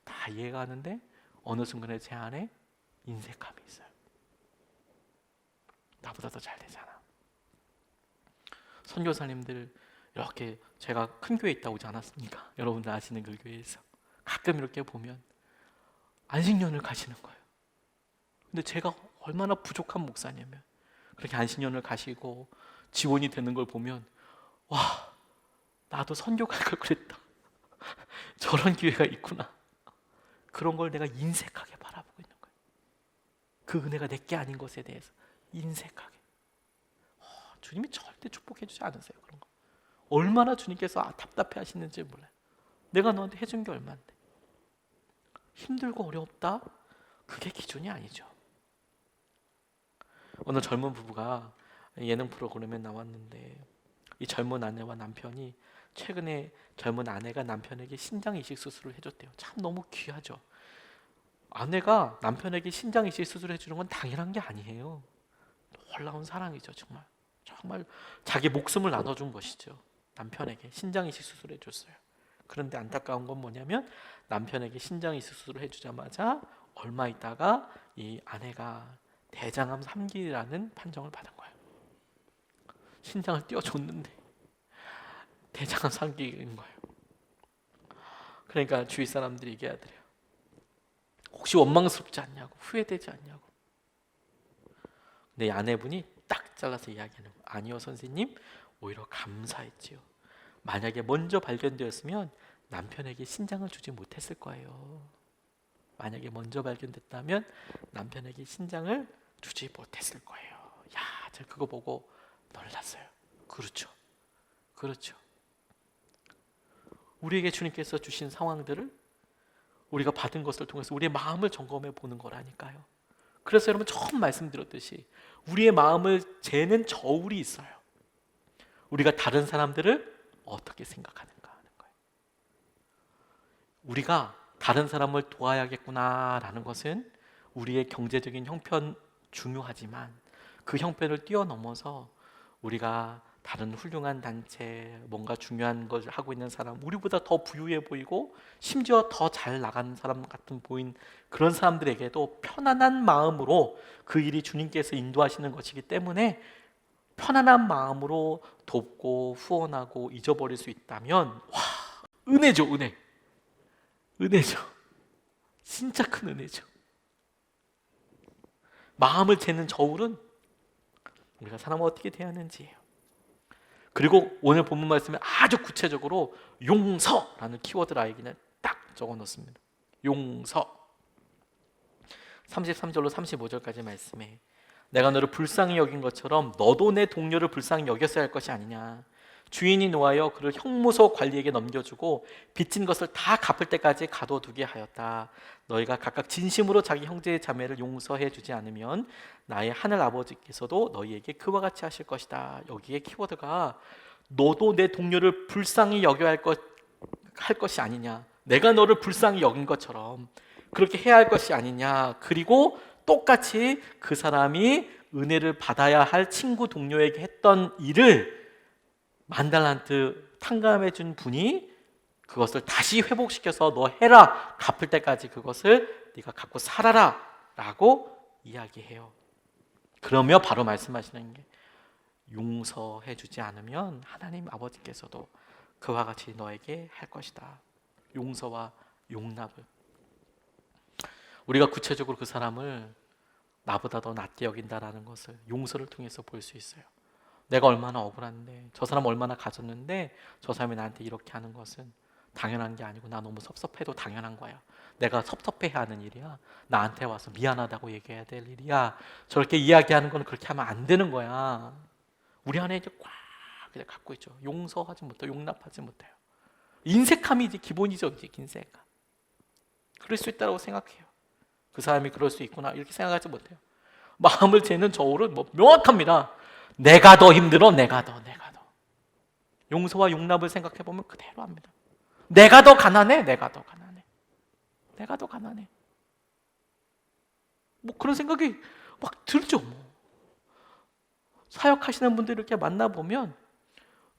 다 이해가 가는데 어느 순간에 제 안에 인색함이 있어요. 나보다 더 잘 되잖아. 선교사님들 이렇게, 제가 큰 교회에 있다 오지 않았습니까? 여러분들 아시는 그 교회에서 가끔 이렇게 보면 안식년을 가시는 거예요. 근데 제가 얼마나 부족한 목사냐면, 그렇게 안식년을 가시고 지원이 되는 걸 보면, 와, 나도 선교 갈 걸 그랬다. 저런 기회가 있구나. 그런 걸 내가 인색하게 바라보고 있는 거예요. 그 은혜가 내게 아닌 것에 대해서 인색하게. 주님이 절대 축복해 주지 않으세요, 그런 거. 얼마나 주님께서 답답해 하시는지 몰라요. 내가 너한테 해준 게 얼마인데. 힘들고 어렵다? 그게 기준이 아니죠. 어느 젊은 부부가 예능 프로그램에 나왔는데, 이 젊은 아내와 남편이 최근에 젊은 아내가 남편에게 신장 이식 수술을 해줬대요. 참 너무 귀하죠. 아내가 남편에게 신장 이식 수술을 해주는 건 당연한 게 아니에요. 놀라운 사랑이죠. 정말 정말 자기 목숨을 나눠준 것이죠. 남편에게 신장 이식 수술을 해줬어요. 그런데 안타까운 건 뭐냐면, 남편에게 신장 이식 수술을 해주자마자 얼마 있다가 이 아내가 대장암 3기라는 판정을 받은 거예요. 신장을 띄워줬는데 대장암 3기인 거예요. 그러니까 주위 사람들이 얘기하더래요. 혹시 원망스럽지 않냐고, 후회되지 않냐고. 근데 아내분이 딱 잘라서 이야기하는 거예요. 아니요 선생님, 오히려 감사했지요. 만약에 먼저 발견되었으면 남편에게 신장을 주지 못했을 거예요. 만약에 먼저 발견됐다면 남편에게 신장을 주지 못했을 거예요. 야, 제가 그거 보고 놀랐어요. 그렇죠. 그렇죠. 우리에게 주님께서 주신 상황들을 우리가 받은 것을 통해서 우리의 마음을 점검해 보는 거라니까요. 그래서 여러분 처음 말씀드렸듯이 우리의 마음을 재는 저울이 있어요. 우리가 다른 사람들을 어떻게 생각하는가 하는 거예요. 우리가 다른 사람을 도와야겠구나라는 것은 우리의 경제적인 형편 중요하지만, 그 형편을 뛰어넘어서 우리가 다른 훌륭한 단체, 뭔가 중요한 걸 하고 있는 사람, 우리보다 더 부유해 보이고 심지어 더 잘 나가는 사람 같은 보인 그런 사람들에게도 편안한 마음으로 그 일이 주님께서 인도하시는 것이기 때문에 편안한 마음으로 돕고 후원하고 잊어버릴 수 있다면, 와, 은혜죠. 은혜죠. 진짜 큰 은혜죠. 마음을 재는 저울은 우리가 사람을 어떻게 대하는지예요. 그리고 오늘 본문 말씀에 아주 구체적으로 용서라는 키워드를 아이에게는 딱 적어 놓습니다. 용서. 33절로 35절까지 말씀에, 내가 너를 불쌍히 여긴 것처럼 너도 내 동료를 불쌍히 여겼어야 할 것이 아니냐. 주인이 노하여 그를 형무소 관리에게 넘겨주고 빚진 것을 다 갚을 때까지 가둬두게 하였다. 너희가 각각 진심으로 자기 형제 자매를 용서해 주지 않으면 나의 하늘 아버지께서도 너희에게 그와 같이 하실 것이다. 여기에 키워드가 너도 내 동료를 불쌍히 여겨야 할 것이 아니냐. 내가 너를 불쌍히 여긴 것처럼 그렇게 해야 할 것이 아니냐. 그리고 똑같이 그 사람이 은혜를 받아야 할 친구 동료에게 했던 일을 만달란트 탕감해 준 분이 그것을 다시 회복시켜서 너 해라, 갚을 때까지 그것을 네가 갖고 살아라 라고 이야기해요. 그러며 바로 말씀하시는 게, 용서해 주지 않으면 하나님 아버지께서도 그와 같이 너에게 할 것이다. 용서와 용납을. 우리가 구체적으로 그 사람을 나보다 더 낫게 여긴다라는 것을 용서를 통해서 볼 수 있어요. 내가 얼마나 억울한데, 저 사람 얼마나 가졌는데 저 사람이 나한테 이렇게 하는 것은 당연한 게 아니고 나 너무 섭섭해도 당연한 거야. 내가 섭섭해야 하는 일이야. 나한테 와서 미안하다고 얘기해야 될 일이야. 저렇게 이야기하는 건 그렇게 하면 안 되는 거야. 우리 안에 이제 꽉 그냥 갖고 있죠. 용서하지 못해요. 용납하지 못해요. 인색함이 이제 기본이죠. 이제 인색함. 그럴 수 있다고 생각해요. 그 사람이 그럴 수 있구나 이렇게 생각하지 못해요. 마음을 재는 저울은 뭐 명확합니다. 내가 더 힘들어. 내가 더. 용서와 용납을 생각해 보면 그대로 합니다. 내가 더 가난해. 내가 더 가난해. 뭐 그런 생각이 막 들죠. 뭐 사역하시는 분들 이렇게 만나보면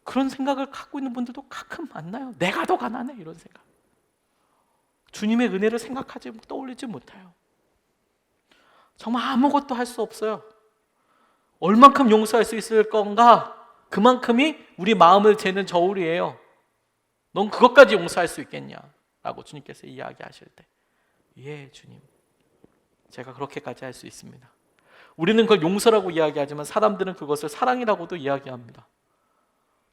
그런 생각을 갖고 있는 분들도 가끔 만나요. 내가 더 가난해 이런 생각. 주님의 은혜를 생각하지 떠올리지 못해요. 정말 아무것도 할 수 없어요. 얼만큼 용서할 수 있을 건가? 그만큼이 우리 마음을 재는 저울이에요. 넌 그것까지 용서할 수 있겠냐? 라고 주님께서 이야기하실 때, 예 주님, 제가 그렇게까지 할 수 있습니다. 우리는 그걸 용서라고 이야기하지만 사람들은 그것을 사랑이라고도 이야기합니다.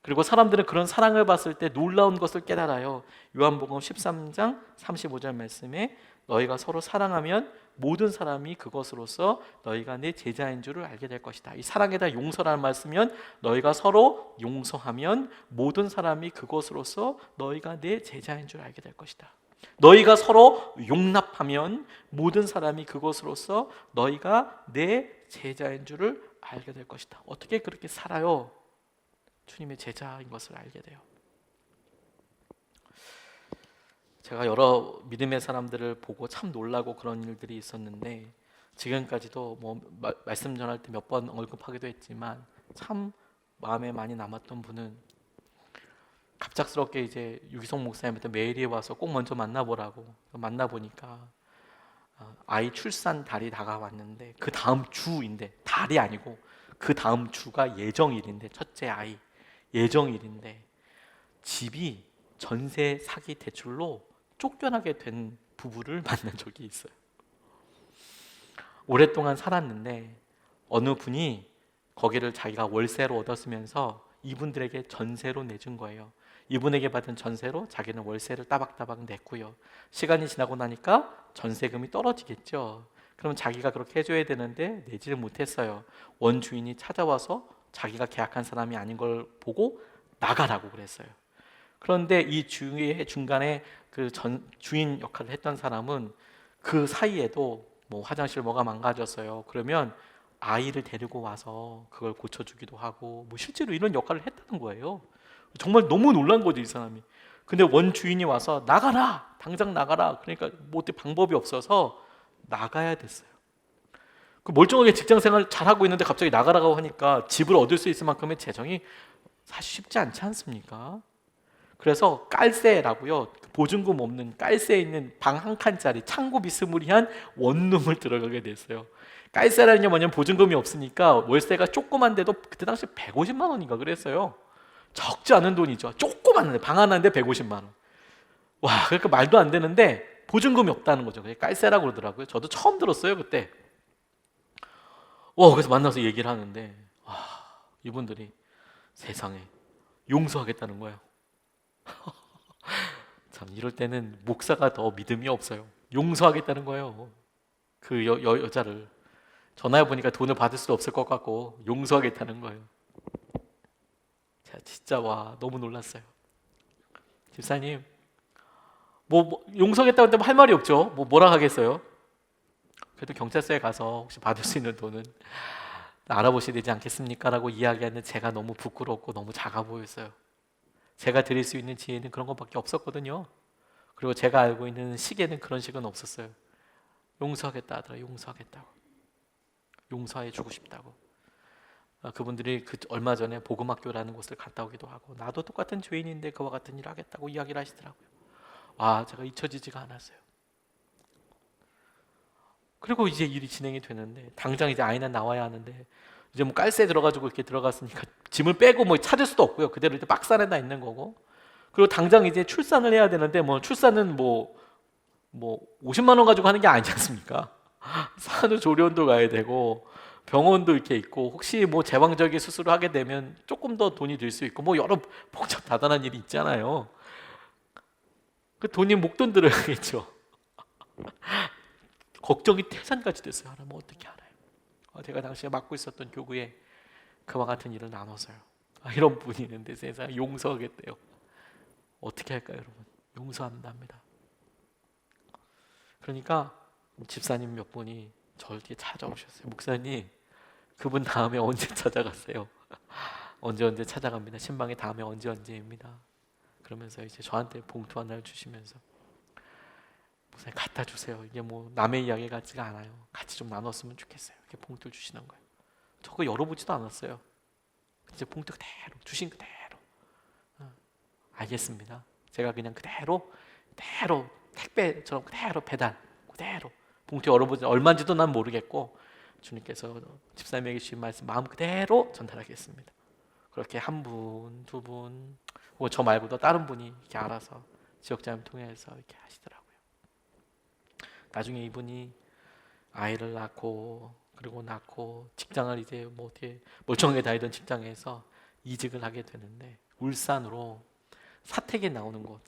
그리고 사람들은 그런 사랑을 봤을 때 놀라운 것을 깨달아요. 요한복음 13장 35절 말씀에 너희가 서로 사랑하면 모든 사람이 그것으로서 너희가 내 제자인 줄을 알게 될 것이다. 이 사랑에다 용서라는 말씀이면 너희가 서로 용서하면 모든 사람이 그것으로서 너희가 내 제자인 줄 알게 될 것이다. 너희가 서로 용납하면 모든 사람이 그것으로서 너희가 내 제자인 줄을 알게 될 것이다. 어떻게 그렇게 살아요? 주님의 제자인 것을 알게 돼요. 제가 여러 믿음의 사람들을 보고 참 놀라고 그런 일들이 있었는데, 지금까지도 뭐 말씀 전할 때 몇 번 언급하기도 했지만 참 마음에 많이 남았던 분은, 갑작스럽게 이제 유기성 목사님한테 메일이 와서 꼭 먼저 만나보라고 만나보니까 아이 출산 달이 다가왔는데 그 다음 주인데, 달이 아니고 그 다음 주가 예정일인데, 첫째 아이 예정일인데 집이 전세 사기 대출로 쫓겨나게 된 부부를 만난 적이 있어요. 오랫동안 살았는데 어느 분이 거기를 자기가 월세로 얻었으면서 이분들에게 전세로 내준 거예요. 이분에게 받은 전세로 자기는 월세를 따박따박 냈고요. 시간이 지나고 나니까 전세금이 떨어지겠죠. 그럼 자기가 그렇게 해줘야 되는데 내지를 못했어요. 원주인이 찾아와서 자기가 계약한 사람이 아닌 걸 보고 나가라고 그랬어요. 그런데 이 중간에 그 주인 역할을 했던 사람은 그 사이에도 뭐 화장실 뭐가 망가졌어요. 그러면 아이를 데리고 와서 그걸 고쳐주기도 하고, 뭐 실제로 이런 역할을 했다는 거예요. 정말 너무 놀란 거죠, 이 사람이. 근데 원주인이 와서 나가라, 당장 나가라. 그러니까 뭐 어떻게 방법이 없어서 나가야 됐어요. 그 멀쩡하게 직장생활 잘하고 있는데 갑자기 나가라고 하니까 집을 얻을 수 있을 만큼의 재정이 사실 쉽지 않지 않습니까? 그래서 깔세라고요, 보증금 없는 깔세에 있는 방 한 칸짜리 창고 비스무리한 원룸을 들어가게 됐어요. 깔세라는 게 뭐냐면 보증금이 없으니까 월세가 조그만데도 그때 당시 150만 원인가 그랬어요. 적지 않은 돈이죠. 조그만한데 방 하나인데 150만 원. 와, 그러니까 말도 안 되는데 보증금이 없다는 거죠. 그게 깔세라고 그러더라고요. 저도 처음 들었어요 그때. 그래서 만나서 얘기를 하는데, 이분들이 세상에 용서하겠다는 거예요. 참, 이럴 때는 목사가 더 믿음이 없어요. 용서하겠다는 거예요. 그 여자를 전화해 보니까 돈을 받을 수도 없을 것 같고 용서하겠다는 거예요. 제가 진짜 너무 놀랐어요. 집사님, 뭐 용서하겠다고 하면 할 말이 없죠. 뭐라 하겠어요? 그래도 경찰서에 가서 혹시 받을 수 있는 돈은 알아보셔야 되지 않겠습니까? 라고 이야기하는 제가 너무 부끄럽고 너무 작아 보였어요. 제가 드릴 수 있는 지혜는 그런 것밖에 없었거든요. 그리고 제가 알고 있는 식에는 그런 식은 없었어요. 용서하겠다 하더라, 용서하겠다고. 용서해 주고 싶다고. 그분들이 얼마 전에 복음학교라는 곳을 갔다 오기도 하고, 나도 똑같은 죄인인데 그와 같은 일을 하겠다고 이야기를 하시더라고요. 와, 제가 잊혀지지가 않았어요. 그리고 이제 일이 진행이 되는데, 당장 이제 아이는 나와야 하는데, 이제 뭐 깔새에 들어가지고 이렇게 들어갔으니까 짐을 빼고 뭐 찾을 수도 없고요. 그대로 이제 박스 안에다 있는 거고. 그리고 당장 이제 출산을 해야 되는데, 뭐 출산은 뭐 50만 원 가지고 하는 게 아니지 않습니까? 산후조리원도 가야 되고 병원도 이렇게 있고, 혹시 뭐 제왕절개 수술을 하게 되면 조금 더 돈이 들 수 있고, 뭐 여러 복잡다단한 일이 있잖아요. 그 돈이 목돈 들어야겠죠. 걱정이 태산같이 됐어요. 하나님 어떻게 알아요? 제가 당시에 맡고 있었던 교구에 그와 같은 일을 나눠서요. 이런 분이 있는데 세상에 용서하겠대요. 어떻게 할까요, 여러분? 용서한답니다. 그러니까 집사님 몇 분이 저를 뒤에 찾아오셨어요. 목사님, 그분 다음에 언제 찾아갔어요? 언제 찾아갑니다. 신방이 다음에 언제입니다. 그러면서 이제 저한테 봉투 하나를 주시면서, 목사님 갖다 주세요. 이게 뭐 남의 이야기 같지가 않아요. 같이 좀 나눴으면 좋겠어요. 이렇게 봉투를 주시는 거예요. 저 그거 열어보지도 않았어요. 이제 봉투 그대로 주신 그대로. 알겠습니다. 제가 그냥 그대로 택배처럼 그대로 배달, 그대로 봉투 열어보지 얼마인지도 난 모르겠고, 주님께서 집사님에게 주신 말씀 마음 그대로 전달하겠습니다. 그렇게 한 분, 두 분, 혹은 저 말고도 다른 분이 이렇게 알아서 지역자님 통해서 이렇게 하시더라고요. 나중에 이분이 아이를 낳고 직장을 이제 뭐 어떻게 멀쩡하게 다니던 직장에서 이직을 하게 되는데, 울산으로 사택에 나오는 곳,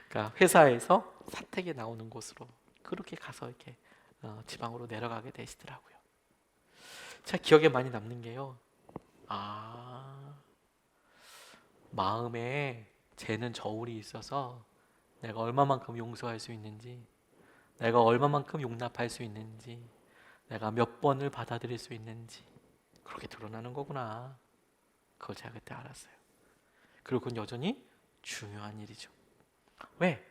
그러니까 회사에서 사택에 나오는 곳으로 그렇게 가서 이렇게 지방으로 내려가게 되시더라고요. 제가 기억에 많이 남는 게요. 마음에 재는 저울이 있어서 내가 얼마만큼 용서할 수 있는지, 내가 얼마만큼 용납할 수 있는지, 내가 몇 번을 받아들일 수 있는지, 그렇게 드러나는 거구나. 그걸 제가 그때 알았어요. 그리고 그건 여전히 중요한 일이죠. 왜?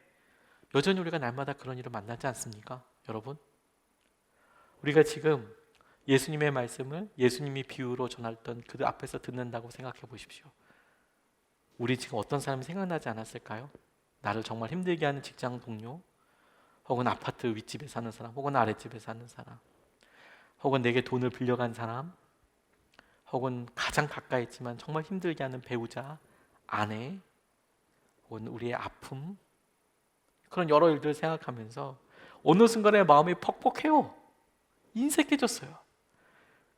여전히 우리가 날마다 그런 일을 만나지 않습니까? 여러분, 우리가 지금 예수님의 말씀을 예수님이 비유로 전했던 그 앞에서 듣는다고 생각해 보십시오. 우리 지금 어떤 사람이 생각나지 않았을까요? 나를 정말 힘들게 하는 직장 동료, 혹은 아파트 윗집에 사는 사람, 혹은 아랫집에 사는 사람, 혹은 내게 돈을 빌려간 사람, 혹은 가장 가까이 있지만 정말 힘들게 하는 배우자, 아내, 혹은 우리의 아픔, 그런 여러 일들을 생각하면서 어느 순간에 마음이 퍽퍽해요. 인색해졌어요.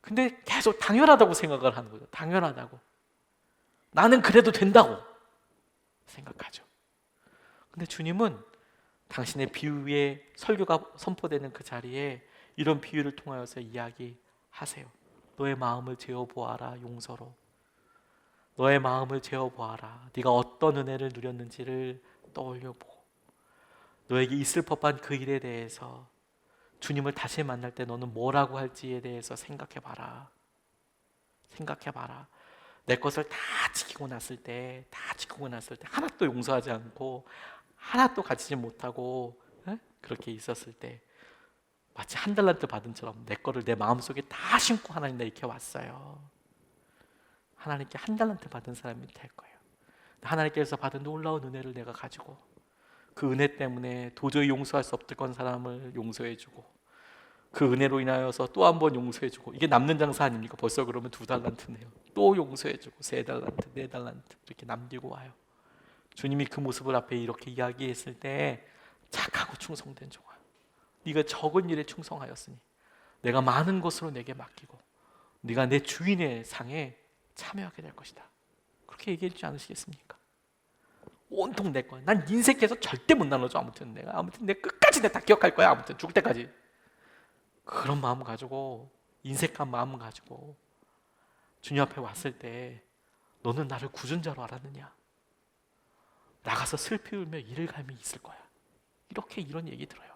근데 계속 당연하다고 생각을 하는 거죠. 당연하다고. 나는 그래도 된다고 생각하죠. 근데 주님은 당신의 비유의 설교가 선포되는 그 자리에 이런 비유를 통하여서 이야기하세요. 너의 마음을 재어보아라. 용서로 너의 마음을 재어보아라. 네가 어떤 은혜를 누렸는지를 떠올려보고, 너에게 있을 법한 그 일에 대해서 주님을 다시 만날 때 너는 뭐라고 할지에 대해서 생각해봐라. 내 것을 다 지키고 났을 때 하나도 용서하지 않고 하나도 가지지 못하고 그렇게 있었을 때 마치 한 달란트 받은 처럼 내 거를 내 마음속에 다 심고 하나님 나 이렇게 왔어요. 하나님께 한 달란트 받은 사람이 될 거예요. 하나님께서 받은 놀라운 은혜를 내가 가지고 그 은혜 때문에 도저히 용서할 수 없던 사람을 용서해주고, 그 은혜로 인하여서 또 한 번 용서해주고, 이게 남는 장사 아닙니까? 벌써 그러면 2달란트네요. 또 용서해주고 3달란트, 4달란트 이렇게 남기고 와요. 주님이 그 모습을 앞에 이렇게 이야기했을 때 착하고 충성된 종아, 네가 적은 일에 충성하였으니 내가 많은 것으로 내게 맡기고 네가 내 주인의 상에 참여하게 될 것이다. 그렇게 얘기해 주지 않으시겠습니까? 온통 내 거야. 난 인색해서 절대 못 나눠줘. 아무튼 내가 끝까지 내가 다 기억할 거야. 아무튼 죽을 때까지. 그런 마음 가지고, 인색한 마음 가지고 주님 앞에 왔을 때 너는 나를 구준 자로 알았느냐? 나가서 슬피 울며 이를 갈미 있을 거야. 이런 얘기 들어요.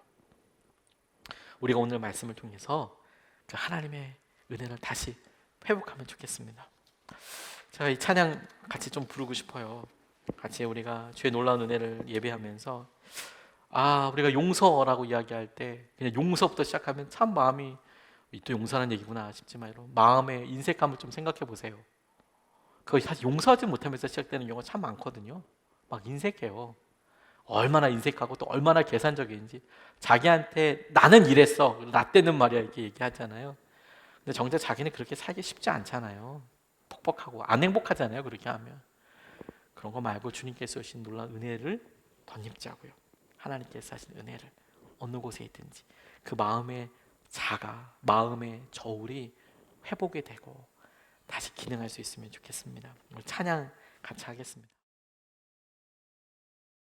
우리가 오늘 말씀을 통해서 그 하나님의 은혜를 다시 회복하면 좋겠습니다. 제가 이 찬양 같이 좀 부르고 싶어요. 같이 우리가 주의 놀라운 은혜를 예배하면서, 우리가 용서라고 이야기할 때 그냥 용서부터 시작하면 참 마음이 또 용서하는 얘기구나 싶지만 여러분, 마음의 인색감을 좀 생각해 보세요. 그거 사실 용서하지 못하면서 시작되는 경우가 참 많거든요. 막 인색해요. 얼마나 인색하고 또 얼마나 계산적인지. 자기한테 나는 이랬어, 나 때는 말이야, 이렇게 얘기하잖아요. 근데 정작 자기는 그렇게 살기 쉽지 않잖아요. 퍽퍽하고 안 행복하잖아요, 그렇게 하면. 그런 거 말고 주님께서 주신 놀라운 은혜를 덧입자고요. 하나님께서 하신 은혜를 어느 곳에 있든지 그 마음의 자가, 마음의 저울이 회복이 되고 다시 기능할 수 있으면 좋겠습니다. 오늘 찬양 같이 하겠습니다.